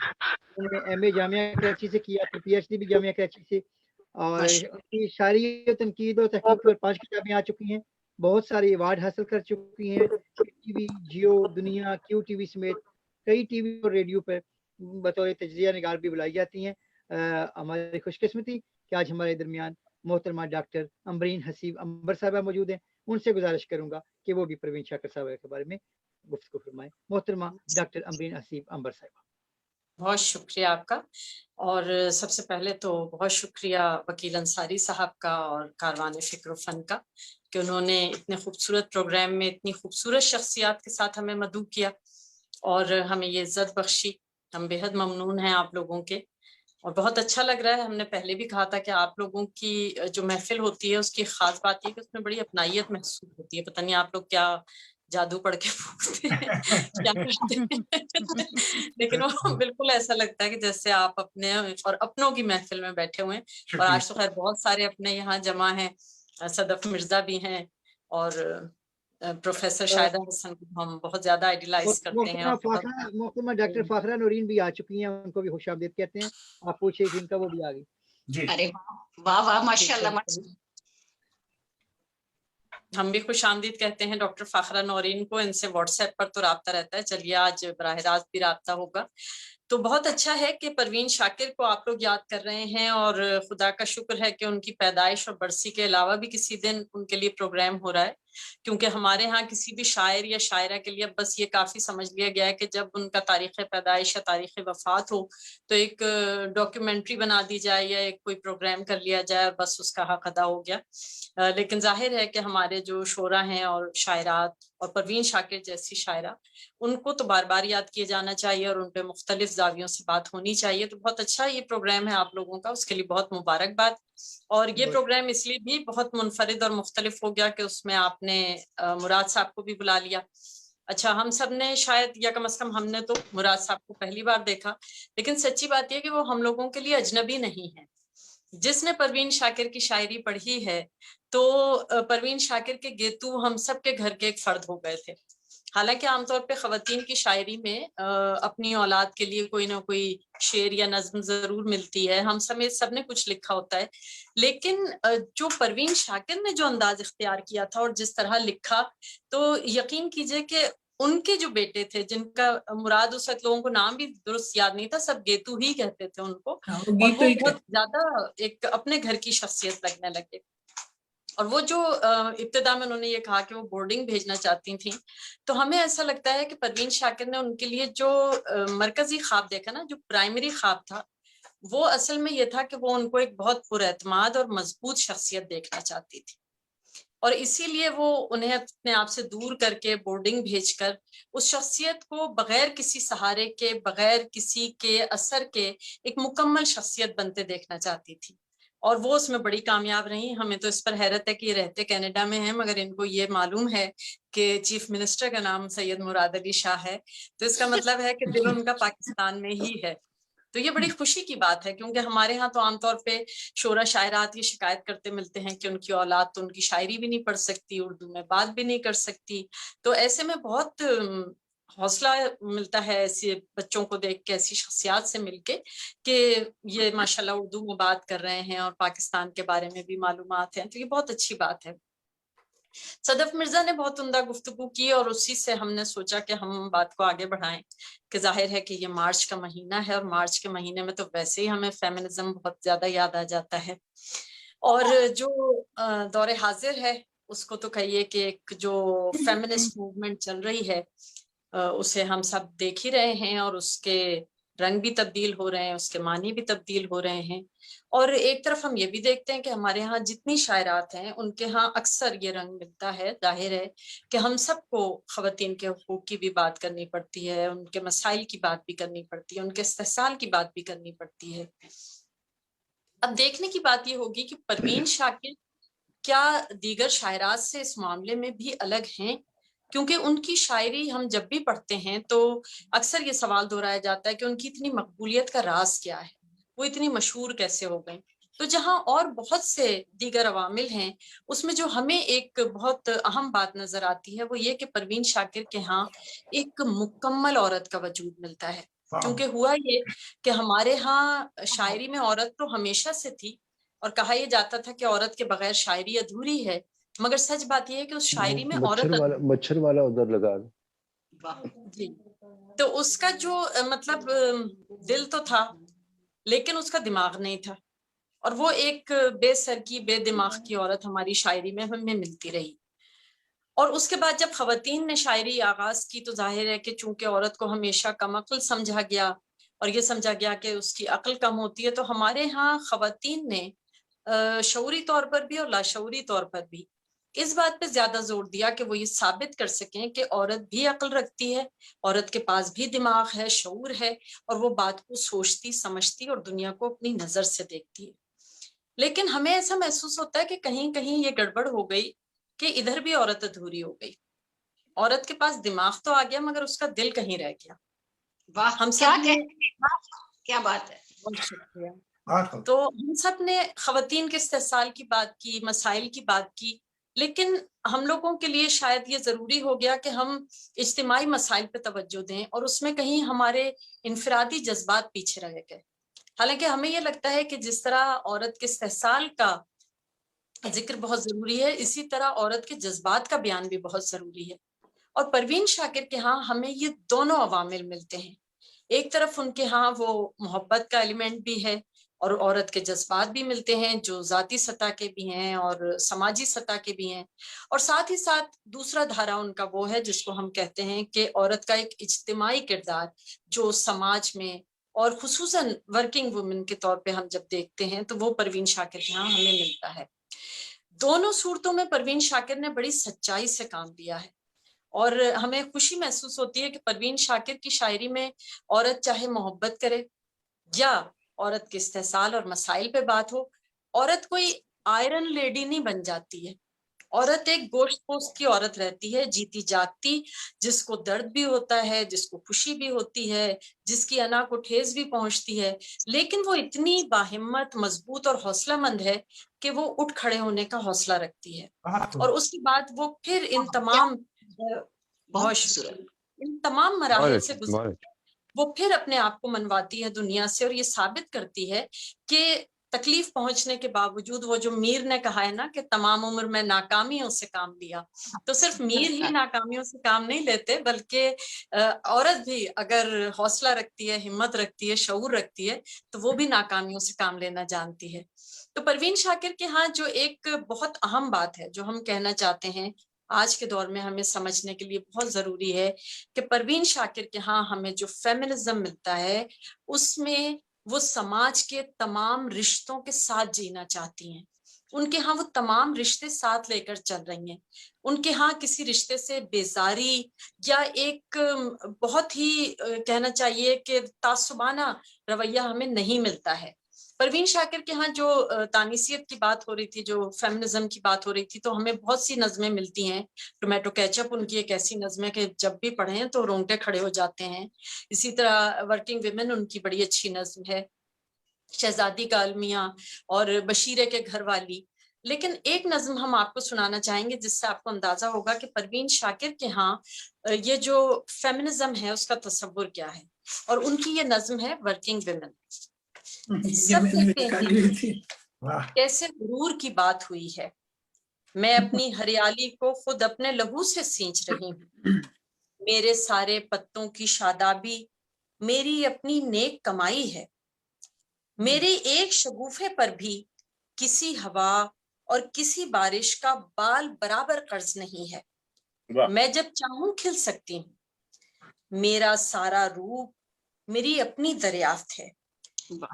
انہوں نے ایم اے جامعہ کراچی سے کیا, پی ایچ ڈی بھی جامعہ کراچی سے, اور ان کی شاعری تنقید و تحقیق پر 5 کتابیں آ چکی ہیں, بہت سارے ایوارڈ حاصل کر چکی ہیں, ٹی وی, جیو, دنیا, کیو ٹی وی سمیت کئی ٹی وی اور ریڈیو پر بطور تجزیہ نگار بھی بلائی جاتی ہیں. ہماری خوش قسمتی کہ آج ہمارے درمیان محترمہ ڈاکٹر امبرین حسیب انور صاحبہ موجود ہیں. ان سے گزارش کروں گا کہ وہ بھی پروین شاکر صاحبہ کے بارے میں گفتگو فرمائیں. محترمہ ڈاکٹر امبرین حسیب انور صاحبہ. بہت شکریہ آپ کا, اور سب سے پہلے تو بہت شکریہ وکیل انصاری صاحب کا اور کاروان فکر و فن کا کہ انہوں نے اتنے خوبصورت پروگرام میں اتنی خوبصورت شخصیات کے ساتھ ہمیں مدعو کیا اور ہمیں یہ عزت بخشی. ہم بے حد ممنون ہیں آپ لوگوں کے, اور بہت اچھا لگ رہا ہے. ہم نے پہلے بھی کہا تھا کہ آپ لوگوں کی جو محفل ہوتی ہے اس کی خاص بات یہ کہ اس میں بڑی اپنائیت محسوس ہوتی ہے. پتہ نہیں آپ لوگ کیا جادو پڑھ کے پھونکتے ہیں کیا کرتے ہیں لیکن وہ بالکل ایسا لگتا ہے کہ جیسے آپ اپنے اور اپنوں کی محفل میں بیٹھے ہوئے ہیں. اور آج تو خیر بہت سارے اپنے یہاں جمع ہیں. صدف مرزا بھی ہیں اور پروفیسر شاہدہ حسن کو ہم بہت زیادہ آئیڈیلائز کرتے ہیں. محترمہ ڈاکٹر فاخرہ نورین بھی آ چکی ہیں, ان کو بھی خوش آمدید کہتے ہیں. آپ پوچھے جن کا وہ بھی آ گئی. جی ارے واہ واہ ماشاءاللہ. ہم بھی خوش آمدید کہتے ہیں ڈاکٹر فاخرہ نورین کو. ان سے واٹس ایپ پر تو رابطہ رہتا ہے, چلیے آج براہ راست بھی رابطہ ہوگا. تو بہت اچھا ہے کہ پروین شاکر کو آپ لوگ یاد کر رہے ہیں, اور خدا کا شکر ہے کہ ان کی پیدائش اور برسی کے علاوہ بھی کسی دن ان کے لیے پروگرام ہو رہا ہے. کیونکہ ہمارے ہاں کسی بھی شاعر یا شاعرہ کے لیے بس یہ کافی سمجھ لیا گیا ہے کہ جب ان کا تاریخ پیدائش یا تاریخ وفات ہو تو ایک ڈاکیومنٹری بنا دی جائے یا ایک کوئی پروگرام کر لیا جائے اور بس اس کا حق ادا ہو گیا. لیکن ظاہر ہے کہ ہمارے جو شعراء ہیں اور شاعرات اور پروین شاکر جیسی شاعرہ, ان کو تو بار بار یاد کیے جانا چاہیے اور ان پہ مختلف زاویوں سے بات ہونی چاہیے. تو بہت اچھا یہ پروگرام ہے آپ لوگوں کا, اس کے لیے بہت مبارکباد. اور یہ پروگرام اس لیے بھی بہت منفرد اور مختلف ہو گیا کہ اس میں آپ نے مراد صاحب کو بھی بلا لیا. اچھا, ہم سب نے شاید یا کم از کم ہم نے تو مراد صاحب کو پہلی بار دیکھا, لیکن سچی بات یہ کہ وہ ہم لوگوں کے لیے اجنبی نہیں ہے. جس نے پروین شاکر کی شاعری پڑھی ہے تو پروین شاکر کے گیتو ہم سب کے گھر کے ایک فرد ہو گئے تھے. حالانکہ عام طور پہ خواتین کی شاعری میں اپنی اولاد کے لیے کوئی نہ کوئی شعر یا نظم ضرور ملتی ہے, ہم سب نے کچھ لکھا ہوتا ہے. لیکن جو پروین شاکر نے جو انداز اختیار کیا تھا اور جس طرح لکھا, تو یقین کیجئے کہ ان کے جو بیٹے تھے جن کا مراد اس وقت لوگوں کو نام بھی درست یاد نہیں تھا, سب گیتو ہی کہتے تھے ان کو, اور وہ بہت زیادہ ایک اپنے گھر کی شخصیت لگنے لگے. اور وہ جو ابتدا میں انہوں نے یہ کہا کہ وہ بورڈنگ بھیجنا چاہتی تھیں, تو ہمیں ایسا لگتا ہے کہ پروین شاکر نے ان کے لیے جو مرکزی خواب دیکھا نا, جو پرائمری خواب تھا, وہ اصل میں یہ تھا کہ وہ ان کو ایک بہت پر اعتماد اور مضبوط شخصیت دیکھنا چاہتی تھی. اور اسی لیے وہ انہیں اپنے آپ سے دور کر کے بورڈنگ بھیج کر اس شخصیت کو بغیر کسی سہارے کے, بغیر کسی کے اثر کے ایک مکمل شخصیت بنتے دیکھنا چاہتی تھی. اور وہ اس میں بڑی کامیاب رہی. ہمیں تو اس پر حیرت ہے کہ یہ رہتے کینیڈا میں ہیں, مگر ان کو یہ معلوم ہے کہ چیف منسٹر کا نام سید مراد علی شاہ ہے, تو اس کا مطلب ہے کہ دل ان کا پاکستان میں ہی ہے. تو یہ بڑی خوشی کی بات ہے, کیونکہ ہمارے ہاں تو عام طور پہ شعراء شاعرات یہ شکایت کرتے ملتے ہیں کہ ان کی اولاد تو ان کی شاعری بھی نہیں پڑھ سکتی, اردو میں بات بھی نہیں کر سکتی. تو ایسے میں بہت حوصلہ ملتا ہے ایسے بچوں کو دیکھ کے, ایسی شخصیات سے مل کے, کہ یہ ماشاءاللہ اردو میں بات کر رہے ہیں اور پاکستان کے بارے میں بھی معلومات ہیں. تو یہ بہت اچھی بات ہے. صدف مرزا نے بہت عمدہ گفتگو کی اور اسی سے ہم نے سوچا کہ ہم بات کو آگے بڑھائیں, کہ ظاہر ہے کہ یہ مارچ کا مہینہ ہے, اور مارچ کے مہینے میں تو ویسے ہی ہمیں فیمنزم بہت زیادہ یاد آ جاتا ہے. اور جو دور حاضر ہے اس کو تو کہیے کہ ایک جو فیمنسٹ موومنٹ چل رہی ہے اسے ہم سب دیکھ ہی رہے ہیں, اور اس کے رنگ بھی تبدیل ہو رہے ہیں, اس کے معنی بھی تبدیل ہو رہے ہیں. اور ایک طرف ہم یہ بھی دیکھتے ہیں کہ ہمارے ہاں جتنی شاعرات ہیں ان کے ہاں اکثر یہ رنگ ملتا ہے. ظاہر ہے کہ ہم سب کو خواتین کے حقوق کی بھی بات کرنی پڑتی ہے, ان کے مسائل کی بات بھی کرنی پڑتی ہے, ان کے استحصال کی بات بھی کرنی پڑتی ہے. اب دیکھنے کی بات یہ ہوگی کہ پروین شاکر کیا دیگر شاعرات سے اس معاملے میں بھی الگ ہیں, کیونکہ ان کی شاعری ہم جب بھی پڑھتے ہیں تو اکثر یہ سوال دہرایا جاتا ہے کہ ان کی اتنی مقبولیت کا راز کیا ہے, وہ اتنی مشہور کیسے ہو گئیں. تو جہاں اور بہت سے دیگر عوامل ہیں, اس میں جو ہمیں ایک بہت اہم بات نظر آتی ہے وہ یہ کہ پروین شاکر کے ہاں ایک مکمل عورت کا وجود ملتا ہے. کیونکہ ہوا یہ کہ ہمارے ہاں شاعری میں عورت تو ہمیشہ سے تھی, اور کہا یہ جاتا تھا کہ عورت کے بغیر شاعری ادھوری ہے, مگر سچ بات یہ ہے کہ اس شاعری میں عورت مچھر والا ادھر لگا جی, تو اس کا جو مطلب دل تو تھا لیکن اس کا دماغ نہیں تھا, اور وہ ایک بے سر کی بے دماغ کی عورت ہماری شاعری میں ہمیں ملتی رہی. اور اس کے بعد جب خواتین نے شاعری آغاز کی تو ظاہر ہے کہ چونکہ عورت کو ہمیشہ کم عقل سمجھا گیا اور یہ سمجھا گیا کہ اس کی عقل کم ہوتی ہے, تو ہمارے ہاں خواتین نے شعوری طور پر بھی اور لاشعوری طور پر بھی اس بات پہ زیادہ زور دیا کہ وہ یہ ثابت کر سکیں کہ عورت بھی عقل رکھتی ہے، عورت کے پاس بھی دماغ ہے، شعور ہے، اور وہ بات کو سوچتی سمجھتی اور دنیا کو اپنی نظر سے دیکھتی ہے. لیکن ہمیں ایسا محسوس ہوتا ہے کہ کہیں کہیں یہ گڑبڑ ہو گئی کہ ادھر بھی عورت ادھوری ہو گئی. عورت کے پاس دماغ تو آ گیا مگر اس کا دل کہیں رہ گیا. واہ ہم سب نے کیا بات ہے. بہت شکریہ. تو ہم سب نے خواتین کے استحصال کی بات کی، مسائل کی بات کی، لیکن ہم لوگوں کے لیے شاید یہ ضروری ہو گیا کہ ہم اجتماعی مسائل پہ توجہ دیں، اور اس میں کہیں ہمارے انفرادی جذبات پیچھے رہ گئے. حالانکہ ہمیں یہ لگتا ہے کہ جس طرح عورت کے استحصال کا ذکر بہت ضروری ہے، اسی طرح عورت کے جذبات کا بیان بھی بہت ضروری ہے. اور پروین شاکر کے ہاں ہمیں یہ دونوں عوامل ملتے ہیں. ایک طرف ان کے ہاں وہ محبت کا ایلیمنٹ بھی ہے اور عورت کے جذبات بھی ملتے ہیں جو ذاتی سطح کے بھی ہیں اور سماجی سطح کے بھی ہیں، اور ساتھ ہی ساتھ دوسرا دھارا ان کا وہ ہے جس کو ہم کہتے ہیں کہ عورت کا ایک اجتماعی کردار جو سماج میں اور خصوصاً ورکنگ وومن کے طور پہ ہم جب دیکھتے ہیں تو وہ پروین شاکر کے ہاں ہمیں ملتا ہے. دونوں صورتوں میں پروین شاکر نے بڑی سچائی سے کام کیا ہے، اور ہمیں خوشی محسوس ہوتی ہے کہ پروین شاکر کی شاعری میں عورت چاہے محبت کرے یا عورت کے استحصال اور مسائل پہ بات ہو، عورت کوئی آئرن لیڈی نہیں بن جاتی ہے. عورت ایک گوشت پوست کی عورت رہتی ہے، جیتی جاگتی، جس کو درد بھی ہوتا ہے، جس کو خوشی بھی ہوتی ہے، جس کی انا کو ٹھیس بھی پہنچتی ہے، لیکن وہ اتنی باہمت، مضبوط اور حوصلہ مند ہے کہ وہ اٹھ کھڑے ہونے کا حوصلہ رکھتی ہے. اور اس کے بعد وہ پھر ان تمام مراحل سے گزر وہ پھر اپنے آپ کو منواتی ہے دنیا سے، اور یہ ثابت کرتی ہے کہ تکلیف پہنچنے کے باوجود وہ جو میر نے کہا ہے نا کہ تمام عمر میں ناکامیوں سے کام لیا، تو صرف میر ہی ناکامیوں سے کام نہیں لیتے، بلکہ عورت بھی اگر حوصلہ رکھتی ہے، ہمت رکھتی ہے، شعور رکھتی ہے، تو وہ بھی ناکامیوں سے کام لینا جانتی ہے. تو پروین شاکر کے ہاں جو ایک بہت اہم بات ہے جو ہم کہنا چاہتے ہیں آج کے دور میں ہمیں سمجھنے کے لیے بہت ضروری ہے کہ پروین شاکر کے ہاں ہمیں جو فیمنزم ملتا ہے اس میں وہ سماج کے تمام رشتوں کے ساتھ جینا چاہتی ہیں. ان کے ہاں وہ تمام رشتے ساتھ لے کر چل رہی ہیں. ان کے ہاں کسی رشتے سے بیزاری یا ایک بہت ہی کہنا چاہیے کہ تعصبانہ رویہ ہمیں نہیں ملتا ہے. پروین شاکر کے ہاں جو تانیثیت کی بات ہو رہی تھی، جو فیمنزم کی بات ہو رہی تھی، تو ہمیں بہت سی نظمیں ملتی ہیں. ٹومیٹو کیچپ ان کی ایک ایسی نظم ہے کہ جب بھی پڑھیں تو رونگٹے کھڑے ہو جاتے ہیں. اسی طرح ورکنگ ویمن ان کی بڑی اچھی نظم ہے، شہزادی کا المیہ اور بشیرے کے گھر والی. لیکن ایک نظم ہم آپ کو سنانا چاہیں گے جس سے آپ کو اندازہ ہوگا کہ پروین شاکر کے ہاں یہ جو فیمنزم ہے اس کا تصور کیا ہے، اور ان کی یہ نظم ہے ورکنگ ویمن. سب کہتے ہیں کیسے غرور کی بات ہوئی ہے، میں اپنی ہریالی کو خود اپنے لہو سے سینچ رہی ہوں. میرے سارے پتوں کی شادابی میری اپنی نیک کمائی ہے. میرے ایک شگوفے پر بھی کسی ہوا اور کسی بارش کا بال برابر قرض نہیں ہے. میں جب چاہوں کھل سکتی ہوں. میرا سارا روپ میری اپنی دریافت ہے.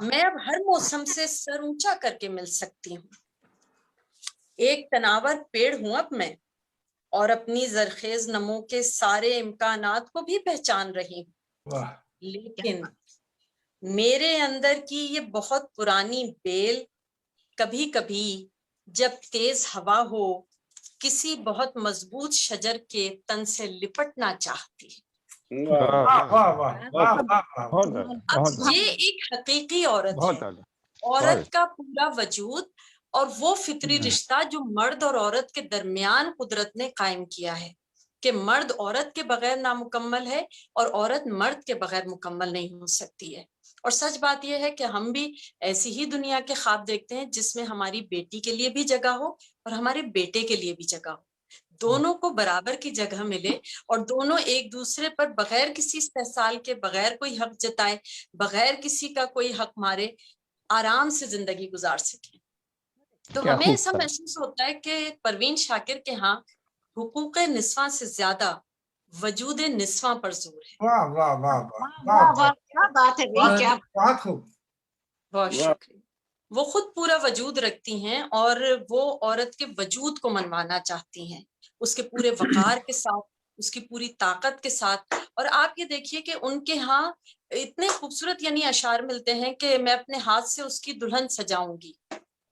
میں اب ہر موسم سے سر اونچا کر کے مل سکتی ہوں. ایک تناور پیڑ ہوں اب میں، اور اپنی زرخیز نمو کے سارے امکانات کو بھی پہچان رہی ہوں. لیکن میرے اندر کی یہ بہت پرانی بیل کبھی کبھی جب تیز ہوا ہو کسی بہت مضبوط شجر کے تن سے لپٹنا چاہتی ہے. یہ ایک حقیقی عورت ہے. عورت کا پورا وجود اور وہ فطری رشتہ جو مرد اور عورت کے درمیان قدرت نے قائم کیا ہے کہ مرد عورت کے بغیر نامکمل ہے اور عورت مرد کے بغیر مکمل نہیں ہو سکتی ہے. اور سچ بات یہ ہے کہ ہم بھی ایسی ہی دنیا کے خواب دیکھتے ہیں جس میں ہماری بیٹی کے لیے بھی جگہ ہو اور ہمارے بیٹے کے لیے بھی جگہ ہو. دونوں کو برابر کی جگہ ملے اور دونوں ایک دوسرے پر بغیر کسی استحصال کے، بغیر کوئی حق جتائے، بغیر کسی کا کوئی حق مارے آرام سے زندگی گزار سکیں. تو ہمیں ایسا محسوس ہوتا ہے کہ پروین شاکر کے ہاں حقوق نسواں سے زیادہ وجود نسواں پر زور ہے. واہ واہ واہ واہ واہ، کیا بات ہے بھائی، کیا بات خوب. بہت شکریہ. وہ خود پورا وجود رکھتی ہیں اور وہ عورت کے وجود کو منوانا چاہتی ہیں، اس کے پورے وقار کے ساتھ، اس کی پوری طاقت کے ساتھ. اور آپ یہ دیکھیے کہ ان کے ہاں اتنے خوبصورت یعنی اشعار ملتے ہیں کہ میں اپنے ہاتھ سے اس کی دلہن سجاؤں گی،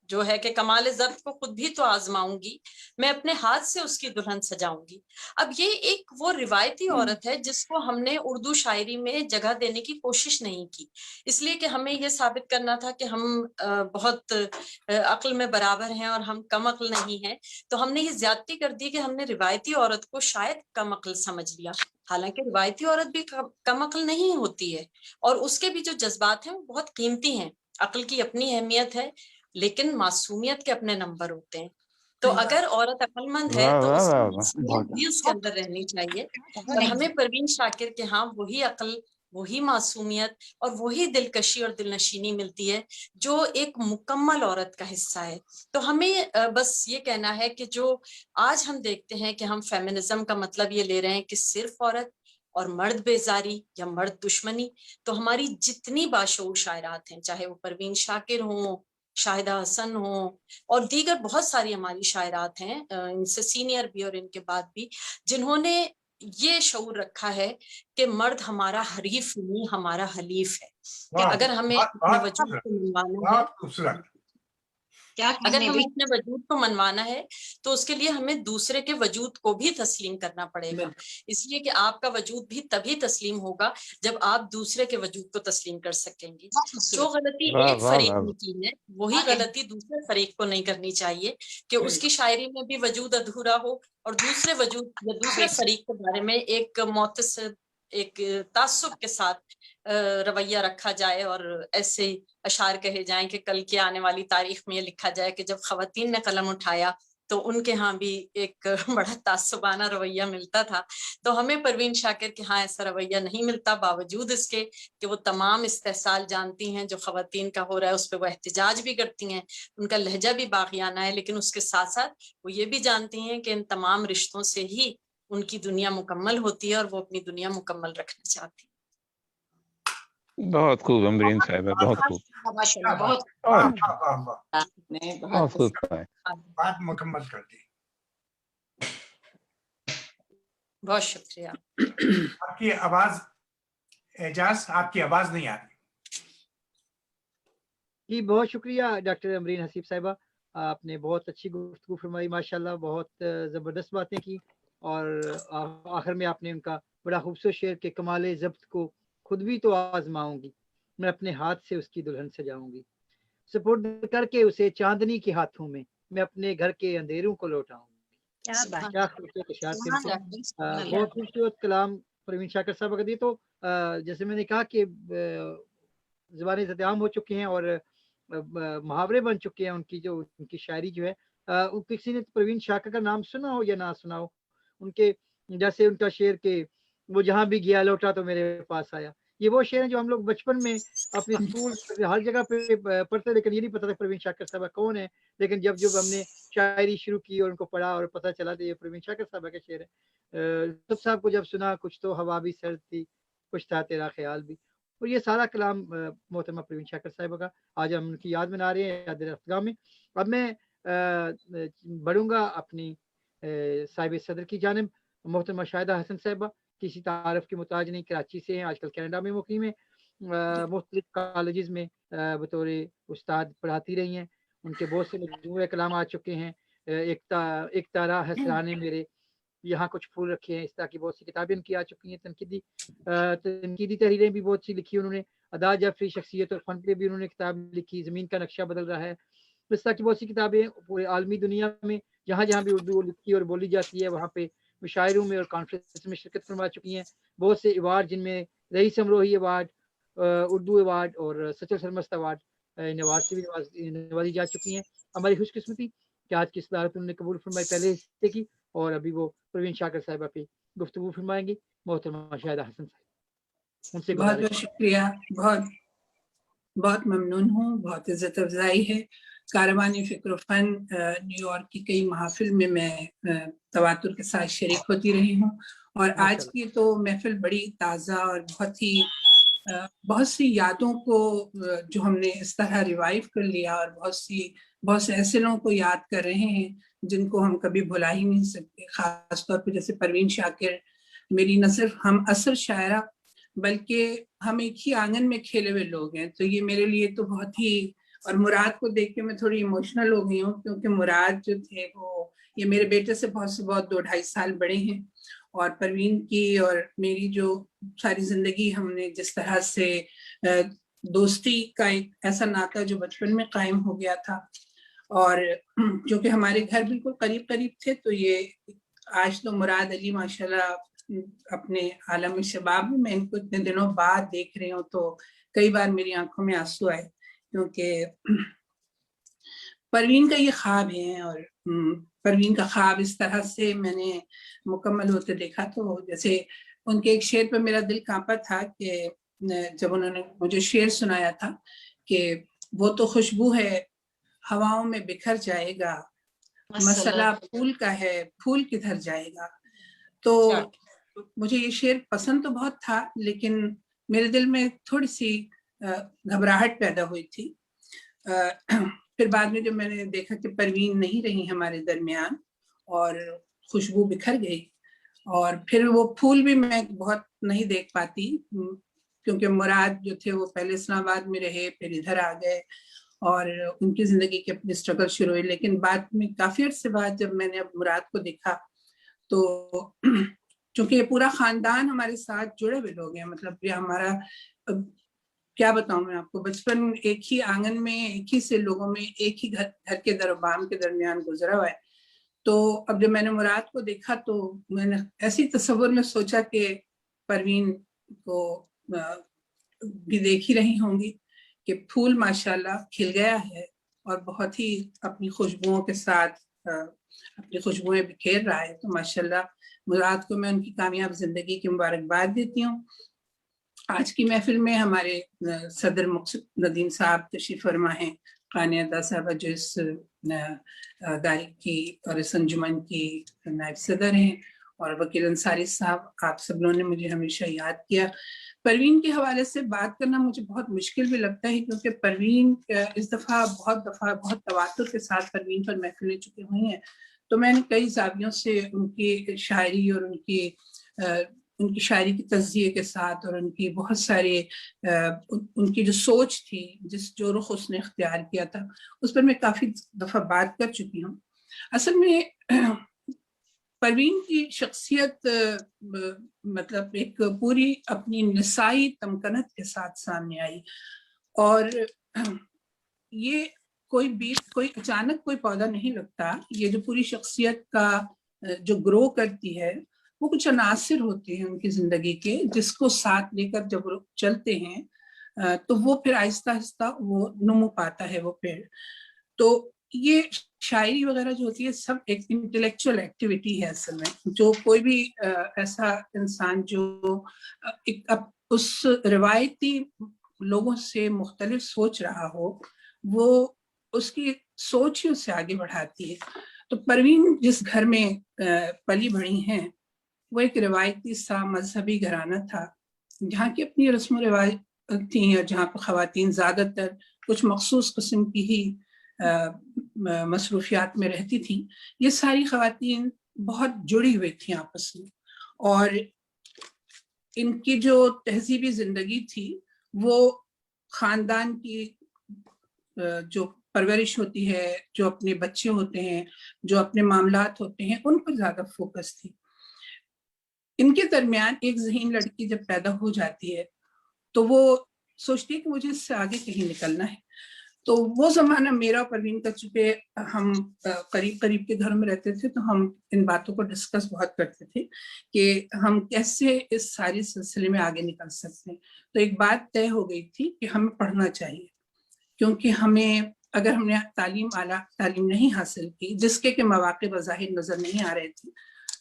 جو ہے کہ کمال ضبط کو خود بھی تو آزماؤں گی، میں اپنے ہاتھ سے اس کی دلہن سجاؤں گی. اب یہ ایک وہ روایتی عورت ہے جس کو ہم نے اردو شاعری میں جگہ دینے کی کوشش نہیں کی، اس لیے کہ ہمیں یہ ثابت کرنا تھا کہ ہم بہت عقل میں برابر ہیں اور ہم کم عقل نہیں ہیں. تو ہم نے یہ زیادتی کر دی کہ ہم نے روایتی عورت کو شاید کم عقل سمجھ لیا، حالانکہ روایتی عورت بھی کم عقل نہیں ہوتی ہے، اور اس کے بھی جو جذبات ہیں وہ بہت قیمتی ہیں. عقل کی اپنی اہمیت ہے لیکن معصومیت کے اپنے نمبر ہوتے ہیں. تو اگر عورت عقل مند ہے تو اس کی معصومیت بھی اس کے اندر رہنی چاہیے. اور ہمیں پروین شاکر کے ہاں وہی عقل، وہی معصومیت اور وہی دلکشی اور دلنشینی ملتی ہے جو ایک مکمل عورت کا حصہ ہے. تو ہمیں بس یہ کہنا ہے کہ جو آج ہم دیکھتے ہیں کہ ہم فیمنزم کا مطلب یہ لے رہے ہیں کہ صرف عورت اور مرد بیزاری یا مرد دشمنی، تو ہماری جتنی باشعور شاعرات ہیں، چاہے وہ پروین شاکر ہوں، شاہدہ حسن ہوں، اور دیگر بہت ساری ہماری شاعرات ہیں ان سے سینئر بھی اور ان کے بعد بھی، جنہوں نے یہ شعور رکھا ہے کہ مرد ہمارا حریف نہیں، ہمارا حلیف ہے، کہ اگر ہمیں اپنے وجود کو منوانا ہے، اگر ہمیں اپنے وجود کو منوانا ہے تو اس کے لیے ہمیں دوسرے کے وجود کو بھی تسلیم کرنا پڑے گا. اس لیے کہ آپ کا وجود بھی تبھی تسلیم ہوگا جب آپ دوسرے کے وجود کو تسلیم کر سکیں گے. جو غلطی ایک فریق نے کی ہے وہی غلطی دوسرے فریق کو نہیں کرنی چاہیے کہ اس کی شاعری میں بھی وجود ادھورا ہو اور دوسرے وجود یا دوسرے فریق کے بارے میں ایک معتصب، ایک تعصب کے ساتھ رویہ رکھا جائے اور ایسے اشعار کہے جائیں کہ کل کی آنے والی تاریخ میں یہ لکھا جائے کہ جب خواتین نے قلم اٹھایا تو ان کے ہاں بھی ایک بڑا تعصبانہ رویہ ملتا تھا. تو ہمیں پروین شاکر کے ہاں ایسا رویہ نہیں ملتا، باوجود اس کے کہ وہ تمام استحصال جانتی ہیں جو خواتین کا ہو رہا ہے، اس پہ وہ احتجاج بھی کرتی ہیں، ان کا لہجہ بھی باغیانہ ہے، لیکن اس کے ساتھ ساتھ وہ یہ بھی جانتی ہیں کہ ان تمام رشتوں سے ہی ان کی دنیا مکمل ہوتی ہے اور وہ اپنی دنیا مکمل رکھنا چاہتی ہیں. بہت خوب امرین صاحبہ، بہت خوب، بہت خوب، بات مکمل کر دی. بہت شکریہ. آپ کی آواز، اعجاز آپ کی آواز نہیں آ رہی. جی بہت شکریہ ڈاکٹر امرین حسیب صاحبہ، آپ نے بہت اچھی گفتگو فرمائی، ماشاءاللہ بہت زبردست باتیں کی، اور آخر میں آپ نے ان کا بڑا خوبصورت شعر کہ کمال ضبط کو خود بھی تو آزماؤں گی، میں اپنے ہاتھ سے اس کی دلہن سجاؤں گی، سپرد کر کے اسے چاندنی کے ہاتھوں میں، میں اپنے گھر کے اندھیروں کو لوٹاؤں گی. کیا خوبصورت اشعار تھے، بہت خوبصورت کلام پروین شاکر صاحب کا دی. تو جیسے میں نے کہا کہ زبانیں زد عام ہو چکی ہیں اور محاورے بن چکے ہیں، ان کی شاعری جو ہے، کسی نے پروین شاکر کا نام سنا ہو یا نہ سنا ہو، ان کے جیسے ان کا شعر کہ وہ جہاں بھی گیا لوٹا تو میرے پاس آیا، یہ وہ شعر ہیں جو ہم لوگ بچپن میں اپنے اسکول ہر جگہ پہ پڑھتے، لیکن یہ نہیں پتا تھا پروین شاکر صاحبہ کون ہے. لیکن جب ہم نے شاعری شروع کی اور ان کو پڑھا اور پتہ چلا تو یہ پروین شاکر صاحبہ کا شعر ہے. سب صاحب کو جب سنا کچھ تو ہوا بھی سرد تھی، کچھ تھا تیرا خیال بھی، اور یہ سارا کلام محترمہ پروین شاکر صاحبہ کا آج ہم ان کی یاد منا رہے ہیں، یاد رفتگاہ میں. اب میں بڑھوں گا اپنی صاحب صدر کی جانب، محترمہ شاہدہ حسن صاحبہ، کسی تعارف کی محتاج نہیں، کراچی سے ہیں، آج کل کینیڈا میں مقیم ہیں، مختلف کالجز میں بطور استاد پڑھاتی رہی ہیں، ان کے بہت سے مجموعے کلام آ چکے ہیں، ایک تارا ہے سرانے میرے، یہاں کچھ پھول رکھے ہیں، اس طرح کی بہت سی کتابیں ان کی آ چکی ہیں. تنقیدی تحریریں بھی بہت سی لکھی انہوں نے، ادا جعفری شخصیت اور فن پہ بھی انہوں نے کتاب لکھی، زمین کا نقشہ بدل رہا ہے، اس طرح کی بہت سی کتابیں پورے عالمی دنیا میں جہاں جہاں بھی اردو لکھی اور بولی جاتی ہے وہاں پہ مشاعروں میں اور کانفرنس میں شرکت فرما چکی ہیں. بہت سے ایوارڈ جن میں رئیس امروہی ایوارڈ، اردو ایوارڈ اور سچل سرمست ایوارڈ، ان ایوارڈ سے بھی نوازی جا چکی ہیں. ہماری خوش قسمتی کہ آج کی صدارت انہوں نے قبول فرمائی پہلے حصے کی، اور ابھی وہ پروین شاکر صاحبہ پہ گفتگو فرمائیں گی. محترمہ شاہدہ حسن صاحب، ان سے بہت بہت شکریہ، بہت بہت ممنون ہوں، بہت عزت افزائی ہے. کاروان فکر و فن نیو یارک کی کئی محافل میں تواتر کے ساتھ شریک ہوتی رہی ہوں، اور آج کی تو محفل بڑی تازہ اور بہت ہی بہت سی یادوں کو جو ہم نے اس طرح ریوائیو کر لیا، اور بہت سے ایسے لوگوں کو یاد کر رہے ہیں جن کو ہم کبھی بھلا ہی نہیں سکتے، خاص طور پہ جیسے پروین شاکر، میری نہ صرف ہم عصر شاعرہ بلکہ ہم ایک ہی آنگن میں کھیلے ہوئے لوگ ہیں، تو یہ میرے لیے تو بہت ہی، اور مراد کو دیکھ کے میں تھوڑی ایموشنل ہو گئی ہوں، کیونکہ مراد جو تھے وہ یہ میرے بیٹے سے بہت 2-2.5 سال بڑے ہیں، اور پروین کی اور میری جو ساری زندگی ہم نے جس طرح سے دوستی کا ایک ایسا ناطہ جو بچپن میں قائم ہو گیا تھا، اور کیونکہ ہمارے گھر بالکل قریب تھے، تو یہ آج تو مراد علی ماشاءاللہ اپنے عالم شباب میں ان کو اتنے دنوں بعد دیکھ رہی ہوں تو کئی بار میری آنکھوں میں آنسو آئے، کیونکہ پروین کا یہ خواب ہے، اور پروین کا خواب اس طرح سے میں نے مکمل ہوتے دیکھا، تو جیسے ان کے ایک شعر پہ میرا دل کانپا تھا کہ جب انہوں نے مجھے شعر سنایا تھا کہ وہ تو خوشبو ہے ہواؤں میں بکھر جائے گا، مسئلہ پھول کا ہے پھول کدھر جائے گا، تو مجھے یہ شعر پسند تو بہت تھا، لیکن میرے دل میں تھوڑی سی گھبراہٹ پیدا ہوئی تھی۔ پھر بعد میں جب میں نے دیکھا کہ پروین نہیں رہی ہمارے درمیان اور خوشبو بکھر گئی، اور پھر وہ پھول بھی میں بہت نہیں دیکھ پاتی، کیونکہ مراد جو تھے وہ پہلے اسلام آباد میں رہے، پھر ادھر آ گئے اور ان کی زندگی کے اپنے اسٹرگل شروع ہوئے، لیکن بعد میں کافی عرصے بعد جب میں نے اب مراد کو دیکھا تو چونکہ یہ پورا خاندان ہمارے ساتھ جڑے ہوئے لوگ ہیں، مطلب یہ ہمارا کیا بتاؤں میں آپ کو، بچپن ایک ہی آنگن میں ایک ہی سے لوگوں میں ایک ہی گھر کے در و بام کے درمیان گزرا ہوا ہے، تو اب جب میں نے مراد کو دیکھا تو میں نے ایسی تصور میں سوچا کہ پروین کو بھی دیکھ ہی رہی ہوں گی کہ پھول ماشاءاللہ کھل گیا ہے اور بہت ہی اپنی خوشبوؤں کے ساتھ اپنی خوشبوئیں بکھیر رہا ہے، تو ماشاءاللہ مراد کو میں ان کی کامیاب زندگی کی مبارکباد دیتی ہوں۔ آج کی محفل میں ہمارے صدر مقصد ندیم صاحب تشریف فرما ہیں، قانیہ ادا صاحبہ جو اس ادارے کی اور اس انجمن کی نائب صدر ہیں، اور وکیل انصاری صاحب، آپ سب لوگوں نے مجھے ہمیشہ یاد کیا۔ پروین کے حوالے سے بات کرنا مجھے بہت مشکل بھی لگتا ہے، کیونکہ پروین اس دفعہ بہت تواتر کے ساتھ پروین پر محفلیں چکی ہوئی ہیں، تو میں نے کئی زاویوں سے ان کی شاعری اور ان کی شاعری کی تجزیے کے ساتھ اور ان کی بہت سارے ان کی جو سوچ تھی، جو رخ اس نے اختیار کیا تھا، اس پر میں کافی دفعہ بات کر چکی ہوں۔ اصل میں پروین کی شخصیت مطلب ایک پوری اپنی نسائی تمکنت کے ساتھ سامنے آئی، اور یہ کوئی اچانک کوئی پودا نہیں لگتا، یہ جو پوری شخصیت کا جو گرو کرتی ہے وہ کچھ عناصر ہوتے ہیں ان کی زندگی کے، جس کو ساتھ لے کر جب چلتے ہیں تو وہ پھر آہستہ آہستہ وہ نمو پاتا ہے وہ پیڑ۔ تو یہ شاعری وغیرہ جو ہوتی ہے سب ایک انٹلیکچوئل ایکٹیویٹی ہے اصل میں، جو کوئی بھی ایسا انسان جو اس روایتی لوگوں سے مختلف سوچ رہا ہو، وہ اس کی سوچ ہی اس سے آگے بڑھاتی ہے۔ تو پروین جس گھر میں پلی بڑھی ہیں وہ ایک روایتی سا مذہبی گھرانہ تھا، جہاں کی اپنی رسم و رواج تھیں، اور جہاں پہ خواتین زیادہ تر کچھ مخصوص قسم کی ہی مصروفیات میں رہتی تھیں۔ یہ ساری خواتین بہت جڑی ہوئی تھیں آپس میں، اور ان کی جو تہذیبی زندگی تھی وہ خاندان کی جو پرورش ہوتی ہے، جو اپنے بچے ہوتے ہیں، جو اپنے معاملات ہوتے ہیں، ان پر زیادہ فوکس تھی۔ ان کے درمیان ایک ذہین لڑکی جب پیدا ہو جاتی ہے تو وہ سوچتی ہے کہ مجھے اس سے آگے کہیں نکلنا ہے۔ تو وہ زمانہ میرا پروین کا، چونکہ ہم قریب کے گھروں میں رہتے تھے تو ہم ان باتوں کو ڈسکس بہت کرتے تھے کہ ہم کیسے اس ساری سلسلے میں آگے نکل سکتے ہیں۔ تو ایک بات طے ہو گئی تھی کہ ہمیں پڑھنا چاہیے، کیونکہ اگر ہم نے اعلیٰ تعلیم نہیں حاصل کی، جس کے مواقع بظاہر نظر نہیں آ رہے تھے،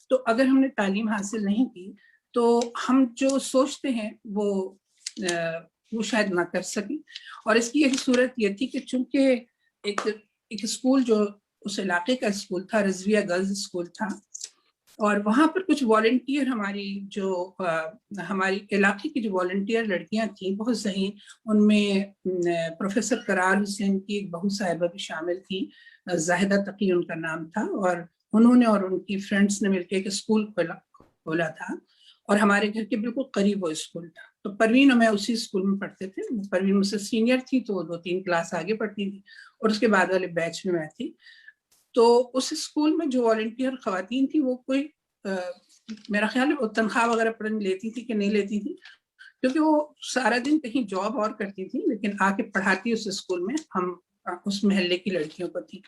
تو اگر ہم نے تعلیم حاصل نہیں کی تو ہم جو سوچتے ہیں وہ شاید نہ کر سکیں۔ اور اس کی ایک صورت یہ تھی کہ چونکہ ایک اسکول جو اس علاقے کا اسکول تھا، رضویہ گرلز اسکول تھا، اور وہاں پر کچھ والنٹیئر ہماری علاقے کی جو والنٹیئر لڑکیاں تھیں بہت ذہین، ان میں پروفیسر قرار حسین کی ایک بہو صاحبہ بھی شامل تھی، زاہدہ تقی ان کا نام تھا، اور انہوں نے اور ان کی فرینڈس نے مل کے ایک اسکول کھولا تھا، اور ہمارے گھر کے بالکل قریب وہ اسکول تھا۔ تو پروین اور میں اسی اسکول میں پڑھتے تھے، پروین مجھ سے سینئر تھی تو 2-3 کلاس آگے پڑھتی تھی، اور اس کے بعد والے بیچ میں تھی۔ تو اس اسکول میں جو والنٹیئر خواتین تھی وہ کوئی میرا خیال ہے وہ تنخواہ وغیرہ پتہ نہیں لیتی تھی کہ نہیں لیتی تھی، کیونکہ وہ سارا دن کہیں جاب اور کرتی تھی، لیکن آ کے پڑھاتی اس اسکول میں ہم اس محلے کی لڑکیوں کو تھی۔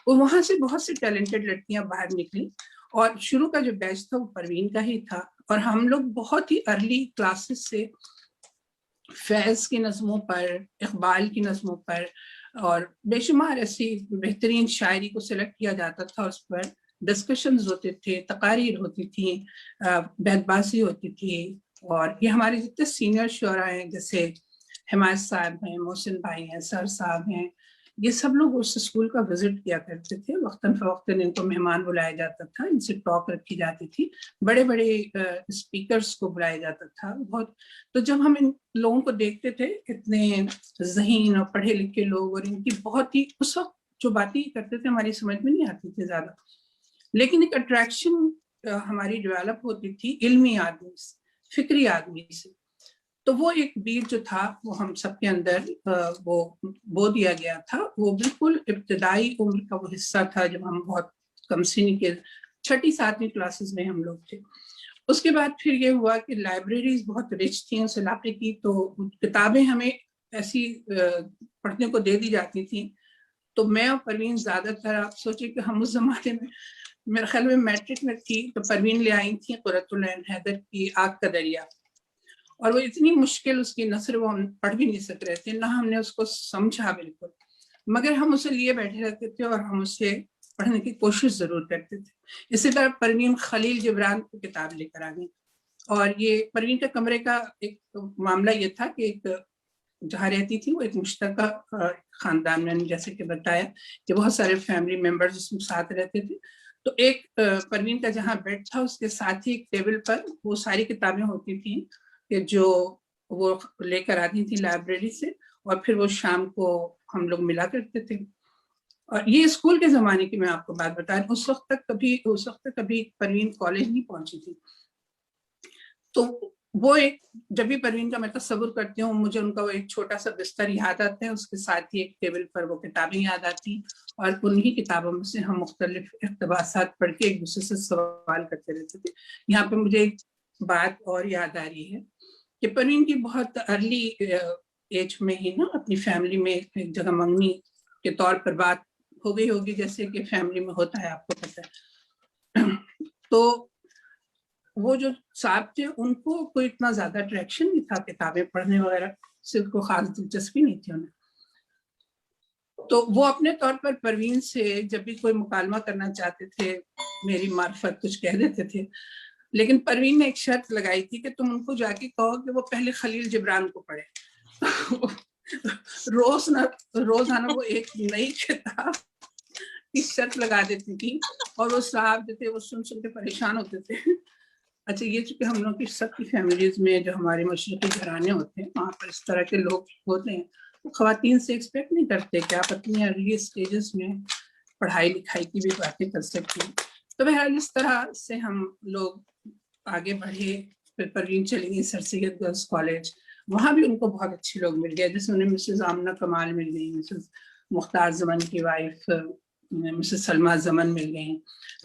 وہاں سے بہت سی ٹیلنٹڈ لڑکیاں باہر نکلی، اور شروع کا جو بیچ تھا وہ پروین کا ہی تھا، اور ہم لوگ بہت ہی ارلی کلاسز سے فیض کی نظموں پر، اقبال کی نظموں پر، اور بے شمار ایسی بہترین شاعری کو سلیکٹ کیا جاتا تھا، اس پر ڈسکشنز ہوتے تھے، تقاریر ہوتی تھیں، بیت بازی ہوتی تھی۔ اور یہ ہمارے جتنے سینئر شعراء ہیں جیسے حمایت صاحب ہیں، محسن بھائی ہیں، سر صاحب ہیں، یہ سب لوگ اس اسکول کا وزٹ کیا کرتے تھے، وقتاً فوقتاً ان کو مہمان بلایا جاتا تھا، ان سے ٹاک رکھی جاتی تھی، بڑے بڑے اسپیکرز کو بلایا جاتا تھا بہت۔ تو جب ہم ان لوگوں کو دیکھتے تھے، اتنے ذہین اور پڑھے لکھے لوگ، اور ان کی بہت ہی اس وقت جو باتیں کرتے تھے ہماری سمجھ میں نہیں آتی تھی زیادہ، لیکن ایک اٹریکشن ہماری ڈیولپ ہوتی تھی علمی آدمی سے، فکری آدمی سے۔ تو وہ ایک بیج جو تھا وہ ہم سب کے اندر وہ بو دیا گیا تھا، وہ بالکل ابتدائی عمر کا وہ حصہ تھا جب ہم بہت کم سنی کے 6ٹی 7ویں کلاسز میں ہم لوگ تھے۔ اس کے بعد پھر یہ ہوا کہ لائبریریز بہت رچ تھیں اس علاقے کی، تو کتابیں ہمیں ایسی پڑھنے کو دے دی جاتی تھیں۔ تو میں اور پروین زیادہ تر، آپ سوچیں کہ ہم اس زمانے میں میرے خیال میں میٹرک میں تھی تو پروین لے آئی تھی قرۃ العین حیدر کی آگ کا دریا، اور وہ اتنی مشکل اس کی نثر وہ ہم پڑھ بھی نہیں سک رہے تھے، نہ ہم نے اس کو سمجھا بالکل، مگر ہم اسے لیے بیٹھے رہتے تھے اور ہم اسے پڑھنے کی کوشش ضرور کرتے تھے۔ اسی طرح پروین خلیل جبران کی کتاب لے کر آ گئی، اور یہ پروین کے کمرے کا ایک معاملہ یہ تھا کہ ایک جہاں رہتی تھی وہ ایک مشترکہ خاندان میں، جیسے کہ بتایا کہ بہت سارے فیملی ممبرز اس میں ساتھ رہتے تھے۔ تو ایک پروین کا جہاں بیڈ تھا اس کے ساتھ ہی ایک ٹیبل پر وہ ساری کتابیں ہوتی تھیں کہ جو وہ لے کر آتی تھی لائبریری سے، اور پھر وہ شام کو ہم لوگ ملا کرتے تھے۔ اور یہ اسکول کے زمانے کی میں آپ کو بات بتا رہی ہوں، اس وقت تک کبھی پروین کالج نہیں پہنچی تھی۔ تو وہ ایک جب بھی پروین کا میں تصور کرتی ہوں مجھے ان کا وہ ایک چھوٹا سا بستر یاد آتا ہے، اس کے ساتھ ہی ایک ٹیبل پر وہ کتابیں یاد آتی، اور انہی کتابوں میں سے ہم مختلف اقتباسات پڑھ کے ایک دوسرے سے سوال کرتے رہتے تھے۔ یہاں پہ مجھے ایک بات اور یاد آ رہی ہے کہ پروین کی بہت ارلی ایج میں ہی نا اپنی فیملی میں ایک جگہ منگنی کے طور پر بات ہو گئی ہوگی، جیسے کہ فیملی میں ہوتا ہے، آپ کو پتہ ہے۔ تو وہ جو صاحب تھے ان کو کوئی اتنا زیادہ اٹریکشن نہیں تھا کتابیں پڑھنے وغیرہ سے، کو خاص دلچسپی نہیں تھی انہیں۔ تو وہ اپنے طور پر پروین سے جب بھی کوئی مکالمہ کرنا چاہتے تھے میری معرفت کچھ کہہ دیتے تھے، لیکن پروین نے ایک شرط لگائی تھی کہ تم ان کو جا کے کہو کہ وہ پہلے خلیل جبران کو پڑھے۔ روزانہ وہ ایک نئی کتاب کی شرط لگا دیتی تھی، اور وہ صاحب جو تھے وہ سن کے پریشان ہوتے تھے۔ اچھا، یہ چونکہ ہم لوگ کی سب کی فیملیز میں جو ہمارے مشرقی گھرانے ہوتے ہیں وہاں پر اس طرح کے لوگ ہوتے ہیں، خواتین سے ایکسپیکٹ نہیں کرتے کہ آپ اپنی ارلی اسٹیجز میں پڑھائی لکھائی کی بھی باتیں کر سکتی ہیں۔ تو بہرحال اس طرح سے ہم لوگ آگے بڑھے، پھر پروین چلی گئی سر سید گرلز کالج، وہاں بھی ان کو بہت اچھے لوگ مل گئے، جیسے انہیں مسز آمنہ کمال مل گئی، مسز مختار زمن کی وائف مسز سلمہ زمن مل گئیں،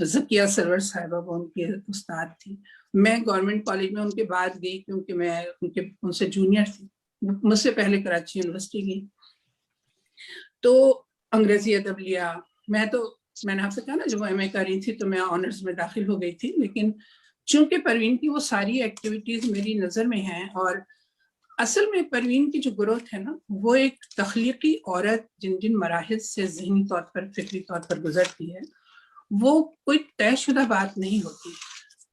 ذکیہ سرور صاحبہ وہ ان کے استاد تھی۔ میں گورنمنٹ کالج میں ان کے بعد گئی کیونکہ میں ان سے جونیئر تھی، مجھ سے پہلے کراچی یونیورسٹی گئی۔ تو انگریزی ادب لیا، میں نے آپ سے کہا نا جب وہ ایم اے کر رہی تھی تو میں آنرز میں داخل ہو گئی تھی، لیکن چونکہ پروین کی وہ ساری ایکٹیویٹیز میری نظر میں ہیں، اور اصل میں پروین کی جو گروتھ ہے نا وہ ایک تخلیقی عورت جن مراحل سے ذہنی طور پر فکری طور پر گزرتی ہے، وہ کوئی طے شدہ بات نہیں ہوتی،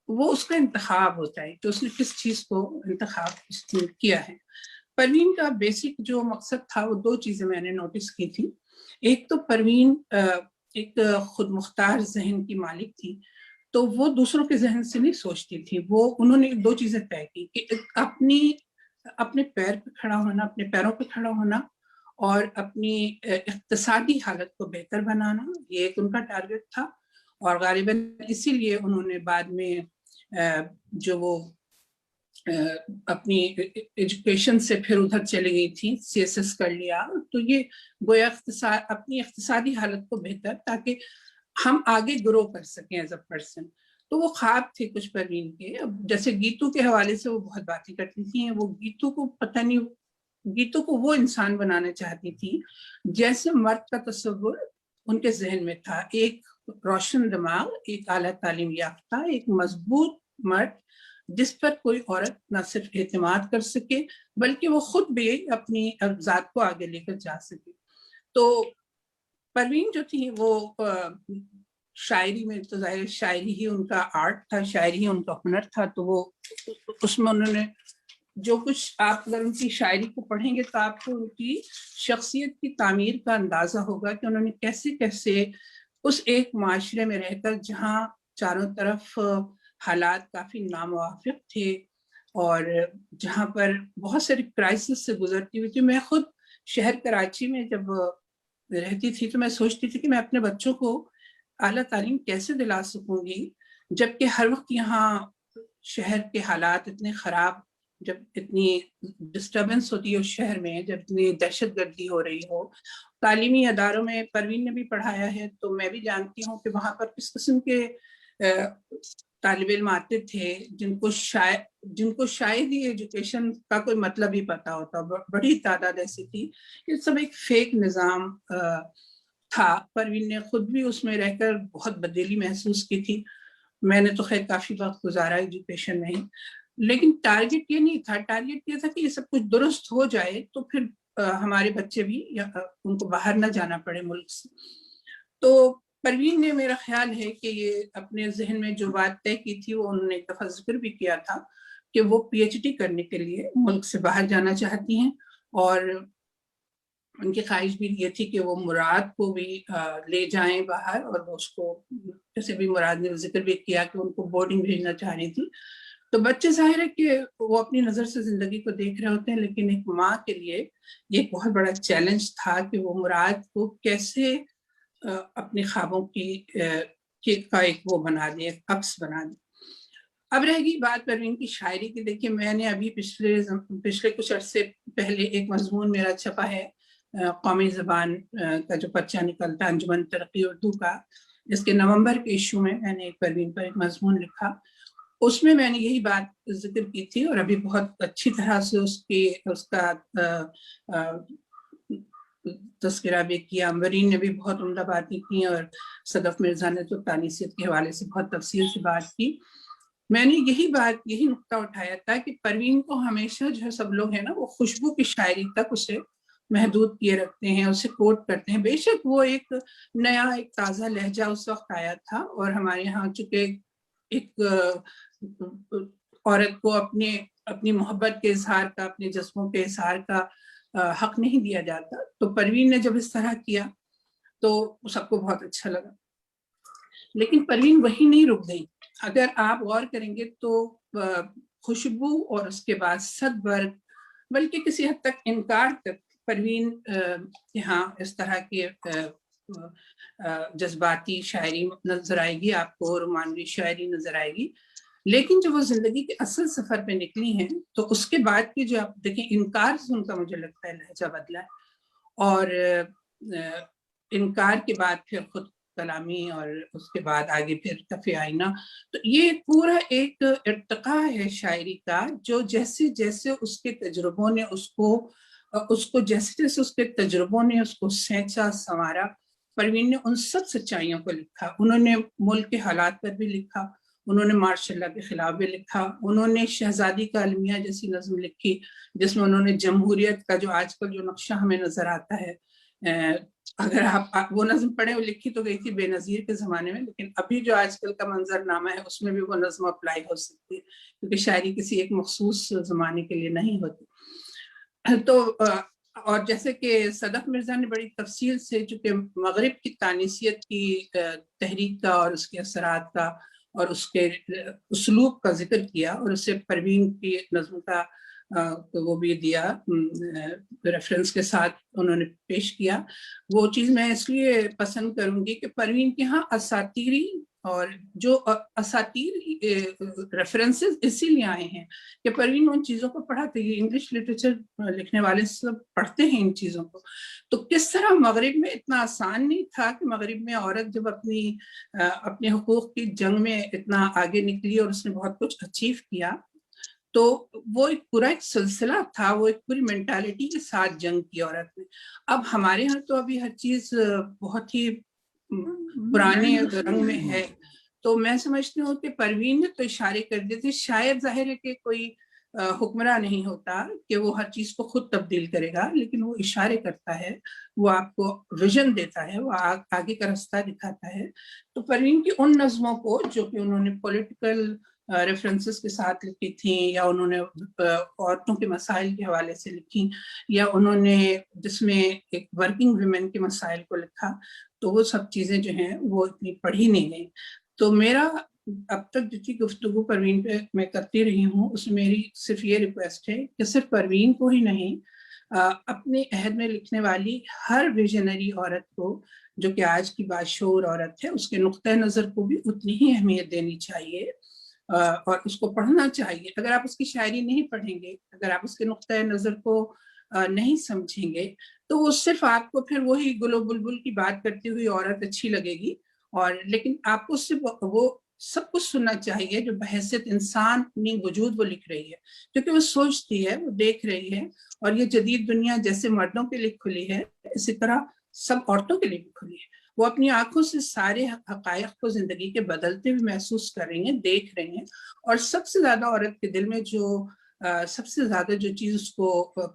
وہ اس کا انتخاب ہوتا ہے کہ اس نے کس چیز کو انتخاب کیا ہے۔ پروین کا بیسک جو مقصد تھا وہ 2 چیزیں میں نے نوٹس کی تھی۔ ایک تو پروین ایک خود مختار ذہن کی مالک تھی، تو وہ دوسروں کے ذہن سے نہیں سوچتی تھی. انہوں نے 2 چیزیں طے کی کہ اپنے پیر پہ کھڑا ہونا، اپنے پیروں پہ کھڑا ہونا، اور اپنی اقتصادی حالت کو بہتر بنانا، یہ ایک ان کا ٹارگٹ تھا. اور غالباً اسی لیے انہوں نے بعد میں جو وہ اپنی ایجوکیشن سے پھر ادھر چلی گئی تھی، CSS کر لیا. تو یہ گویا اپنی اقتصادی حالت کو بہتر، تاکہ ہم آگے گرو کر سکیں ایز اے پرسن. تو وہ خواب تھے کچھ پروین کے. جیسے گیتو کے حوالے سے وہ بہت باتیں کرتی تھیں. وہ گیتو کو پتہ نہیں، گیتو کو وہ انسان بنانا چاہتی تھی جیسے مرد کا تصور ان کے ذہن میں تھا. ایک روشن دماغ، ایک اعلیٰ تعلیم یافتہ، ایک مضبوط مرد جس پر کوئی عورت نہ صرف اعتماد کر سکے بلکہ وہ خود بھی اپنی ذات کو آگے لے کر جا سکے. تو پروین جو تھی وہ شاعری میں، تو ظاہر شاعری ہی ان کا آرٹ تھا، شاعری ہی ان کا ہنر تھا. تو وہ اس میں انہوں نے جو کچھ، آپ اگر ان کی شاعری کو پڑھیں گے تو آپ کو ان کی شخصیت کی تعمیر کا اندازہ ہوگا کہ انہوں نے کیسے کیسے اس ایک معاشرے میں رہ کر، جہاں چاروں طرف حالات کافی ناموافق تھے اور جہاں پر بہت ساری کرائسس سے گزرتی ہوئی تھی. میں خود شہر کراچی میں جب رہتی تھی تو میں سوچتی تھی کہ میں اپنے بچوں کو اعلیٰ تعلیم کیسے دلا سکوں گی، جبکہ ہر وقت یہاں شہر کے حالات اتنے خراب، جب اتنی ڈسٹربنس ہوتی ہے اس شہر میں، جب اتنی دہشت گردی ہو رہی ہو. تعلیمی اداروں میں پروین نے بھی پڑھایا ہے تو میں بھی جانتی ہوں کہ وہاں پر کس قسم کے طالب علم آتے تھے جن کو شاید ہی ایجوکیشن کا کوئی مطلب ہی پتا ہوتا. بڑی تعداد ایسی تھی. یہ سب ایک فیک نظام تھا. پروین نے خود بھی اس میں رہ کر بہت بددلی محسوس کی تھی. میں نے تو خیر کافی وقت گزارا ایجوکیشن میں ہی، لیکن ٹارگٹ یہ نہیں تھا. ٹارگٹ یہ تھا کہ یہ سب کچھ درست ہو جائے تو پھر ہمارے بچے بھی ان کو باہر نہ جانا پڑے ملک سے. تو پروین نے، میرا خیال ہے کہ یہ اپنے ذہن میں جو بات طے کی تھی وہ انہوں نے ایک دفعہ ذکر بھی کیا تھا کہ وہ PhD کرنے کے لیے ملک سے باہر جانا چاہتی ہیں. اور ان کی خواہش بھی یہ تھی کہ وہ مراد کو بھی لے جائیں باہر، اور وہ اس کو، جیسے بھی مراد نے ذکر بھی کیا کہ ان کو بورڈنگ بھیجنا چاہ رہی تھی. تو بچے ظاہر ہے کہ وہ اپنی نظر سے زندگی کو دیکھ رہے ہوتے ہیں، لیکن ایک ماں کے لیے یہ ایک بہت بڑا چیلنج تھا کہ وہ مراد کو کیسے اپنے خوابوں کا ایک وہ بنا دے، ایک عکس بنا دے. اب رہ گئی بات پروین کی شاعری کی. دیکھیے میں نے ابھی پچھلے کچھ عرصے پہلے ایک مضمون میرا چھپا ہے قومی زبان کا جو پرچہ نکلتا ہے انجمن ترقی اردو کا، جس کے نومبر کے ایشو میں میں نے پروین پر ایک مضمون لکھا. اس میں میں نے یہی بات ذکر کی تھی اور ابھی بہت اچھی طرح سے اس کا تذکرہ بھی کیا. امبرین نے بھی بہت عمدہ باتیں کی اور صدف مرزا نے تو تانیثیت کے حوالے سے بہت تفصیل سے بات کی. میں نے یہی نقطہ اٹھایا تھا کہ پروین کو ہمیشہ جو ہے سب لوگ ہیں نا وہ خوشبو کی شاعری تک اسے محدود کیے رکھتے ہیں، اسے کوٹ کرتے ہیں. بے شک وہ ایک نیا، ایک تازہ لہجہ اس وقت آیا تھا، اور ہمارے ہاں چونکہ ایک عورت کو اپنی محبت کے اظہار کا، اپنے جذبوں کے اظہار کا حق نہیں دیا جاتا. تو پروین نے جب اس طرح کیا تو سب کو بہت اچھا لگا. لیکن پروین وہی نہیں رک گئی. اگر آپ غور کریں گے تو خوشبو اور اس کے بعد صدبرگ، بلکہ کسی حد تک انکار تک، پروین یہاں اس طرح کی جذباتی شاعری نظر آئے گی آپ کو، رومانوی شاعری نظر آئے گی. لیکن جب وہ زندگی کے اصل سفر پہ نکلی ہیں تو اس کے بعد کی جو آپ دیکھیں انکار سے ان کا مجھے لگتا ہے لہجہ بدلا ہے، اور انکار کے بعد پھر خود کلامی، اور اس کے بعد آگے پھر کفِ آئینہ. تو یہ پورا ایک ارتقاء ہے شاعری کا، جو جیسے جیسے اس کے تجربوں نے اس کو جیسے جیسے اس کے تجربوں نے اس کو سینچا سنوارا. پروین نے ان سب سچائیوں کو لکھا. انہوں نے ملک کے حالات پر بھی لکھا، انہوں نے ماشاء اللہ کے خلاف بھی لکھا. انہوں نے شہزادی کا المیہ جیسی نظم لکھی جس میں انہوں نے جمہوریت کا جو آج کل جو نقشہ ہمیں نظر آتا ہے، اگر آپ وہ نظم پڑھیں، وہ لکھی تو گئی تھی بے نظیر کے زمانے میں، لیکن ابھی جو آج کل کا منظر نامہ ہے اس میں بھی وہ نظم اپلائی ہو سکتی ہے، کیونکہ شاعری کسی ایک مخصوص زمانے کے لیے نہیں ہوتی. تو اور جیسے کہ صدف مرزا نے بڑی تفصیل سے چونکہ مغرب کی تانیثیت کی تحریک کا اور اس کے اثرات کا اور اس کے اسلوب کا ذکر کیا اور اسے پروین کی نظم کا وہ بھی دیا ریفرنس کے ساتھ انہوں نے پیش کیا. وہ چیز میں اس لیے پسند کروں گی کہ پروین کے ہاں اساطیری اور جو اساطیر ریفرنسز اسی لیے آئے ہیں کہ پروین ان چیزوں کو پڑھاتے ہیں. انگلش لٹریچر لکھنے والے سب پڑھتے ہیں ان چیزوں کو. تو کس طرح مغرب میں اتنا آسان نہیں تھا کہ مغرب میں عورت جب اپنے حقوق کی جنگ میں اتنا آگے نکلی اور اس نے بہت کچھ اچیو کیا, تو وہ پورا ایک سلسلہ تھا, وہ ایک پوری مینٹالٹی کے ساتھ جنگ کی عورت نے. اب ہمارے ہاں تو ابھی ہر چیز بہت ہی پرانے رنگ میں ہے. تو میں سمجھتی ہوں کہ پروین نے تو اشارے کر دیے تھے. شاید ظاہر ہے کہ کوئی حکمراں نہیں ہوتا کہ وہ ہر چیز کو خود تبدیل کرے گا, لیکن وہ اشارے کرتا ہے, وہ آپ کو ویژن دیتا ہے, وہ آگے کا راستہ دکھاتا ہے. تو پروین کی ان نظموں کو جو کہ انہوں نے پولیٹیکل ریفرنسز کے ساتھ لکھی تھیں, یا انہوں نے عورتوں کے مسائل کے حوالے سے لکھی, یا انہوں نے جس میں ایک ورکنگ ویمن کے مسائل کو لکھا, تو وہ سب چیزیں جو ہیں وہ اتنی پڑھی نہیں گئی. تو میرا اب تک جتنی گفتگو پروین پہ میں کرتی رہی ہوں, اس میں میری صرف یہ ریکویسٹ ہے کہ صرف پروین کو ہی نہیں, اپنے عہد میں لکھنے والی ہر ویژنری عورت کو جو کہ آج کی باشعور عورت ہے, اس کے نقطۂ نظر کو بھی اتنی ہی اہمیت دینی چاہیے اور اس کو پڑھنا چاہیے. اگر آپ اس کی شاعری نہیں پڑھیں گے, اگر آپ اس کے نقطۂ نظر کو نہیں سمجھیں گے, تو وہ صرف آپ کو پھر وہی گل و بلبل کی بات کرتی ہوئی عورت اچھی لگے گی. اور لیکن آپ کو صرف وہ سب کچھ سننا چاہیے جو بحیثیت انسان اپنی وجود وہ لکھ رہی ہے, کیونکہ وہ سوچتی ہے, وہ دیکھ رہی ہے. اور یہ جدید دنیا جیسے مردوں کے لیے کھلی ہے, اسی طرح سب عورتوں کے لیے بھی کھلی ہے. وہ اپنی آنکھوں سے سارے حقائق کو زندگی کے بدلتے ہوئے محسوس کر رہی ہیں, دیکھ رہی ہیں. اور سب سے زیادہ عورت کے دل میں سب سے زیادہ جو چیز اس کو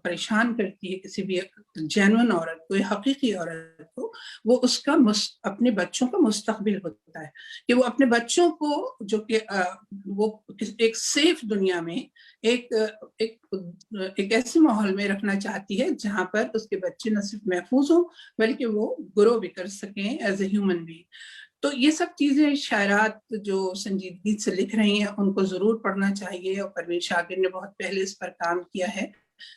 پریشان کرتی ہے کسی بھی جینوئن عورت کو, حقیقی عورت کو, وہ اس کا اپنے بچوں کا مستقبل ہوتا ہے. کہ وہ اپنے بچوں کو جو کہ وہ ایک سیف دنیا میں ایک ایسے ماحول میں رکھنا چاہتی ہے جہاں پر اس کے بچے نہ صرف محفوظ ہوں بلکہ وہ گرو بھی کر سکیں ایز اے ہیومن بینگ. تو یہ سب چیزیں شاعرات جو سنجیدگی سے لکھ رہی ہیں ان کو ضرور پڑھنا چاہیے. اور پروین شاکر نے بہت پہلے اس پر کام کیا ہے.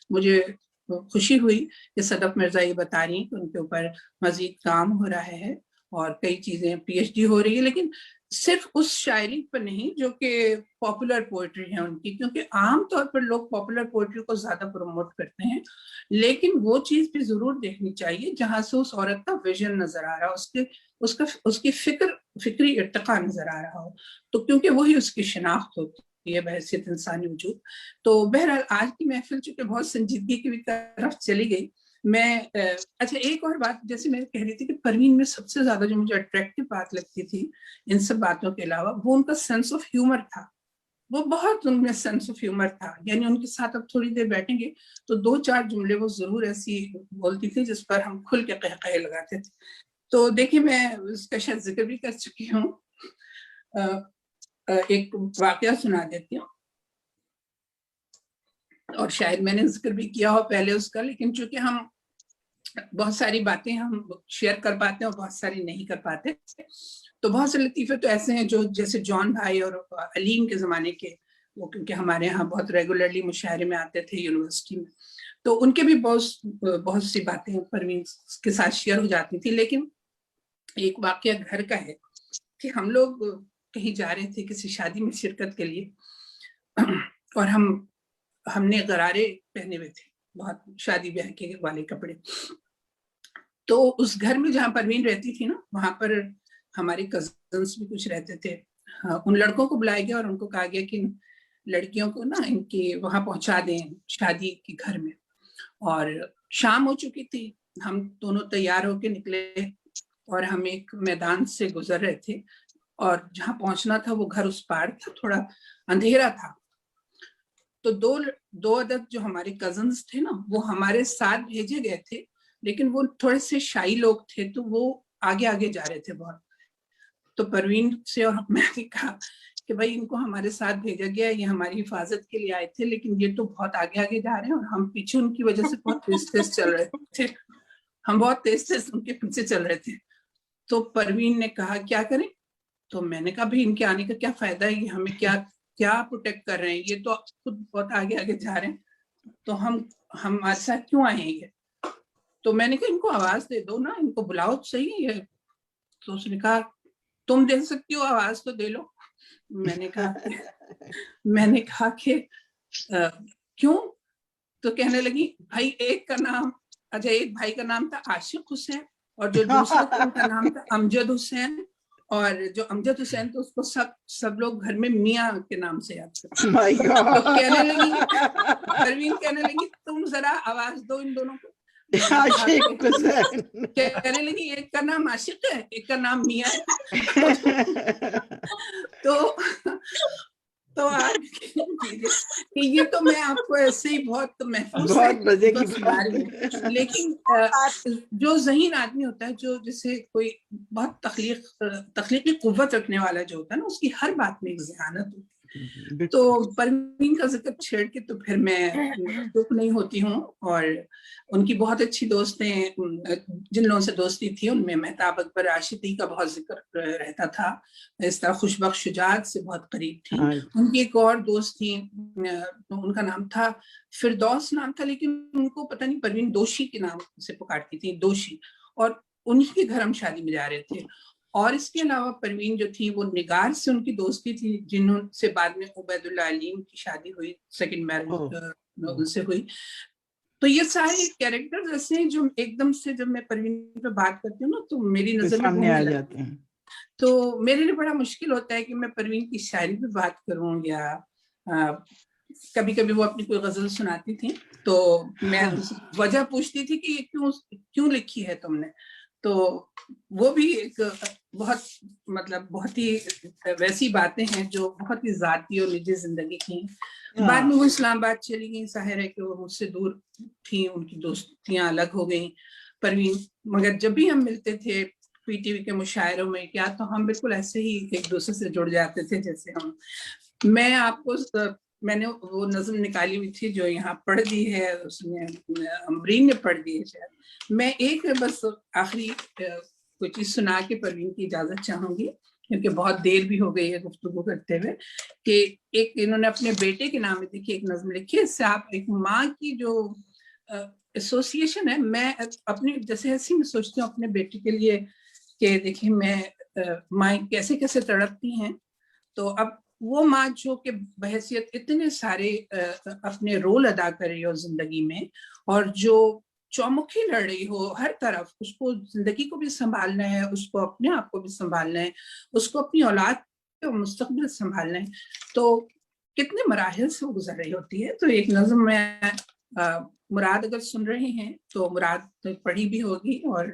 مجھے خوشی ہوئی کہ صدف مرزا یہ بتا رہی ہیں کہ ان کے اوپر مزید کام ہو رہا ہے اور کئی چیزیں پی ایچ ڈی ہو رہی ہے, لیکن صرف اس شاعری پر نہیں جو کہ پاپولر پوئٹری ہے ان کی, کیونکہ عام طور پر لوگ پاپولر پوئٹری کو زیادہ پروموٹ کرتے ہیں, لیکن وہ چیز بھی ضرور دیکھنی چاہیے جہاں سے اس عورت کا ویژن نظر آ رہا ہو, اس کی فکری ارتقاء نظر آ رہا ہو. تو کیونکہ وہی اس کی شناخت ہوتی ہے بحیثیت انسانی وجود. تو بہرحال آج کی محفل چونکہ بہت سنجیدگی کی طرف چلی گئی, میں اچھا ایک اور بات جیسے میں کہہ رہی تھی کہ پروین میں سب سے زیادہ جو مجھے اٹریکٹیو بات لگتی تھی ان سب باتوں کے علاوہ, وہ ان کا سینس آف ہیومر تھا. وہ بہت ان میں سینس آف ہیومر تھا. یعنی ان کے ساتھ اب تھوڑی دیر بیٹھیں گے تو 2-4 جملے وہ ضرور ایسی بولتی تھی جس پر ہم کھل کے قہقہے لگاتے تھے. تو دیکھیں میں اس کا شاید ذکر بھی کر چکی ہوں, ایک واقعہ سنا دیتی ہوں. اور شاید میں نے ذکر بھی کیا ہو پہلے اس کا, لیکن چونکہ ہم بہت ساری باتیں ہم شیئر کر پاتے ہیں اور بہت ساری نہیں کر پاتے, تو بہت سے لطیفے تو ایسے ہیں جو جیسے جان بھائی اور علیم کے زمانے کے, وہ کیونکہ ہمارے ہاں بہت ریگولرلی مشاعرے میں آتے تھے یونیورسٹی میں, تو ان کے بھی بہت سی باتیں پروین کے ساتھ شیئر ہو جاتی تھی. لیکن ایک واقعہ گھر کا ہے کہ ہم لوگ کہیں جا رہے تھے کسی شادی میں شرکت کے لیے, اور ہم نے غرارے پہنے ہوئے تھے, بہت شادی بیاہ کے والے کپڑے. تو اس گھر میں جہاں پروین رہتی تھی نا, وہاں پر ہمارے کزنس بھی کچھ رہتے تھے. ان لڑکوں کو بلایا گیا اور ان کو کہا گیا کہ لڑکیوں کو نا ان کے وہاں پہنچا دیں شادی کے گھر میں. اور شام ہو چکی تھی, ہم دونوں تیار ہو کے نکلے اور ہم ایک میدان سے گزر رہے تھے, اور جہاں پہنچنا تھا وہ گھر اس پار تھا, تھوڑا اندھیرا تھا. تو دو عدد جو ہمارے کزنس تھے نا, وہ ہمارے ساتھ بھیجے گئے تھے, لیکن وہ تھوڑے سے شائی لوگ تھے تو وہ آگے جا رہے تھے بہت. تو پروین سے اور میں نے کہا کہ بھائی ان کو ہمارے ساتھ بھیجا گیا, یہ ہماری حفاظت کے لیے آئے تھے, لیکن یہ تو بہت آگے جا رہے ہیں اور ہم پیچھے ان کی وجہ سے بہت تیز چل رہے تھے. ہم بہت تیز ان کے پیچھے چل رہے تھے. تو پروین نے کہا کیا کریں, تو میں نے کہا بھائی ان کے آنے کا کیا فائدہ ہے, یہ ہمیں کیا پروٹیکٹ کر رہے ہیں, یہ تو خود بہت آگے آگے جا رہے ہیں, تو ہم ہمارے ساتھ کیوں آئے ہیں. تو میں نے کہا ان کو آواز دے دو نا, ان کو بلاؤ صحیح ہے. تو اس نے کہا تم دے سکتی ہو آواز تو دے لو. میں نے کہا کہ کیوں؟ تو کہنے لگی بھائی ایک بھائی کا نام تھا عاشق حسین, اور جو دوسرے کا ان کا نام تھا امجد حسین, اور جو امجد حسین تو اس کو سب لوگ گھر میں میاں کے نام سے یاد کرتے ہیں. تو کہنے لگی پروین کہنے لگی تم ذرا آواز دو ان دونوں کو. کہنے لگی ایک کا نام عاشق ہے, ایک کا نام میاں ہے. تو آج یہ تو میں آپ کو ایسے ہی بہت محفوظ بتا رہی ہوں, لیکن جو ذہین آدمی ہوتا ہے, جو جیسے کوئی بہت تخلیقی قوت رکھنے والا جو ہوتا ہے نا, اس کی ہر بات میں ایک ذہانت ہوتی ہے. تو پروین کا ذکر چھیڑ کے تو پھر میں چپ نہیں ہوتی ہوں. اور ان کی بہت اچھی دوستیں, جن لوگوں سے دوستی تھی ان میں مہتاب اکبر راشدی کا بہت ذکر رہتا تھا, اس طرح خوشبخش شجاعت سے بہت قریب تھی. ان کی ایک اور دوست تھی, ان کا نام تھا فردوس نام تھا, لیکن ان کو پتہ نہیں پروین دوشی کے نام سے پکارتی تھی, دوشی, اور انہی کے گھر ہم شادی میں جا رہے تھے. اور اس کے علاوہ پروین جو تھی وہ نگار سے ان کی دوستی تھی, جنہوں سے بعد میں عبید اللہ علیم کی شادی ہوئی, سیکنڈ میرج ان سے ہوئی. تو یہ سارے کیریکٹرز ایسے ہیں جو ایک دم سے جب میں پروین پہ بات کرتی ہوں نا تو میری نظر میں سامنے آ جاتے ہیں. تو میرے لیے بڑا مشکل ہوتا ہے کہ میں پروین کی شاعری پہ بات کروں, یا کبھی کبھی وہ اپنی کوئی غزل سناتی تھی تو میں وجہ پوچھتی تھی کہ یہ کیوں لکھی ہے تم نے. تو وہ بھی ایک بہت ہی ویسی باتیں ہیں جو بہت ہی ذاتی اور نجی زندگی کی ہیں. بعد میں وہ اسلام آباد چلی گئی, ظاہر ہے کہ وہ مجھ سے دور تھیں, ان کی دوستیاں الگ ہو گئیں پروین. مگر جب بھی ہم ملتے تھے پی ٹی وی کے مشاعروں میں کیا, تو ہم بالکل ایسے ہی ایک دوسرے سے جڑ جاتے تھے جیسے ہم. میں نے وہ نظم نکالی ہوئی تھی جو یہاں پڑھ دی ہے, اس میں امبرین نے پڑھ دی ہے شاید. میں ایک بس آخری کوئی چیز سنا کے پروین کی اجازت چاہوں گی, کیونکہ بہت دیر بھی ہو گئی ہے گفتگو کرتے ہوئے. کہ ایک انہوں نے اپنے بیٹے کے نام دیکھی ایک نظم لکھی ہے. اس سے آپ ایک ماں کی جو ایسوسیشن ہے, میں اپنی جیسے ایسی میں سوچتی ہوں اپنے بیٹے کے لیے کہ دیکھیں میں ماں کیسے کیسے تڑپتی ہیں. تو اب وہ ماں جو کہ بحیثیت اتنے سارے اپنے رول ادا کر رہی ہو زندگی میں, اور جو چومکھی لڑ رہی ہو ہر طرف, اس کو زندگی کو بھی سنبھالنا ہے, اس کو اپنے آپ کو بھی سنبھالنا ہے, اس کو اپنی اولاد کو مستقبل سنبھالنا ہے. تو کتنے مراحل سے وہ گزر رہی ہوتی ہے. تو ایک نظم میں مراد اگر سن رہے ہیں تو مراد پڑھی بھی ہوگی, اور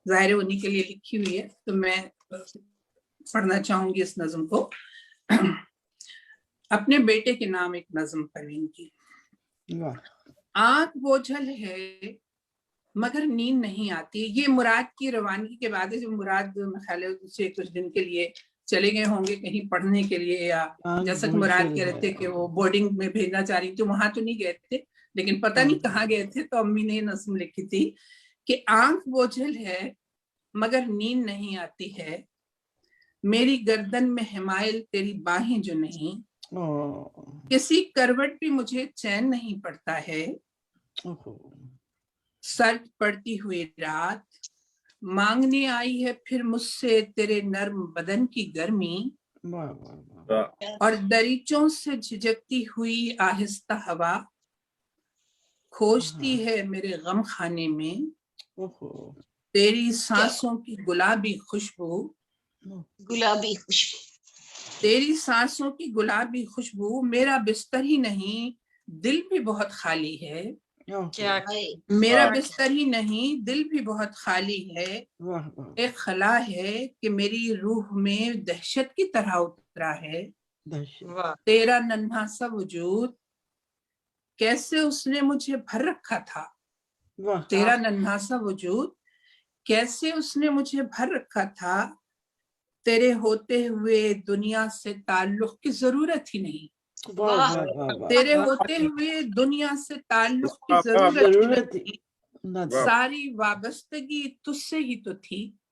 ظاہر انہی کے لیے لکھی ہوئی ہے, تو میں پڑھنا چاہوں گی اس نظم کو. اپنے بیٹے کے نام ایک نظم پروین کی. آنکھ بوجھل ہے مگر نیند نہیں آتی. یہ مراد کی روانگی کے بعد ہے, جو مراد خیال سے کچھ دن کے لیے چلے گئے ہوں گے کہیں پڑھنے کے لیے, یا جیسا کہ مراد کہہ رہے تھے کہ وہ بورڈنگ میں بھیجنا چاہ رہی تھی, وہاں تو نہیں گئے تھے لیکن پتہ نہیں کہاں گئے تھے. تو امی نے یہ نظم لکھی تھی کہ آنکھ بوجھل ہے مگر نیند نہیں آتی ہے, میری گردن میں حمائل تیری باہیں جو نہیں, کسی کروٹ بھی مجھے چین نہیں پڑتا ہے, سرد پڑتی ہوئی رات مانگنے آئی ہے پھر مجھ سے تیرے نرم بدن کی گرمی, اور دریچوں سے جھجکتی ہوئی آہستہ ہوا کھوجتی ہے میرے غم خانے میں, تیری سانسوں کی گلابی خوشبو, تیری سانسوں کی گلابی خوشبو, میرا بستر ہی نہیں دل بھی بہت خالی ہے, میرا بستر ہی نہیں دل بھی بہت خالی ہے, ایک خلا ہے کہ میری روح میں دہشت کی طرح اترا ہے, تیرا ننھا سا وجود کیسے اس نے مجھے بھر رکھا تھا, تیرا ننھا سا وجود کیسے اس نے مجھے بھر رکھا تھا, تیرے ہوتے ہوئے دنیا سے تعلق کی ضرورت ہی نہیں, تیرے ہوتے ہوئے دنیا سے تعلق کی ضرورت ہی نہیں, ساری وابستگی تجھ سے ہی تو تھی,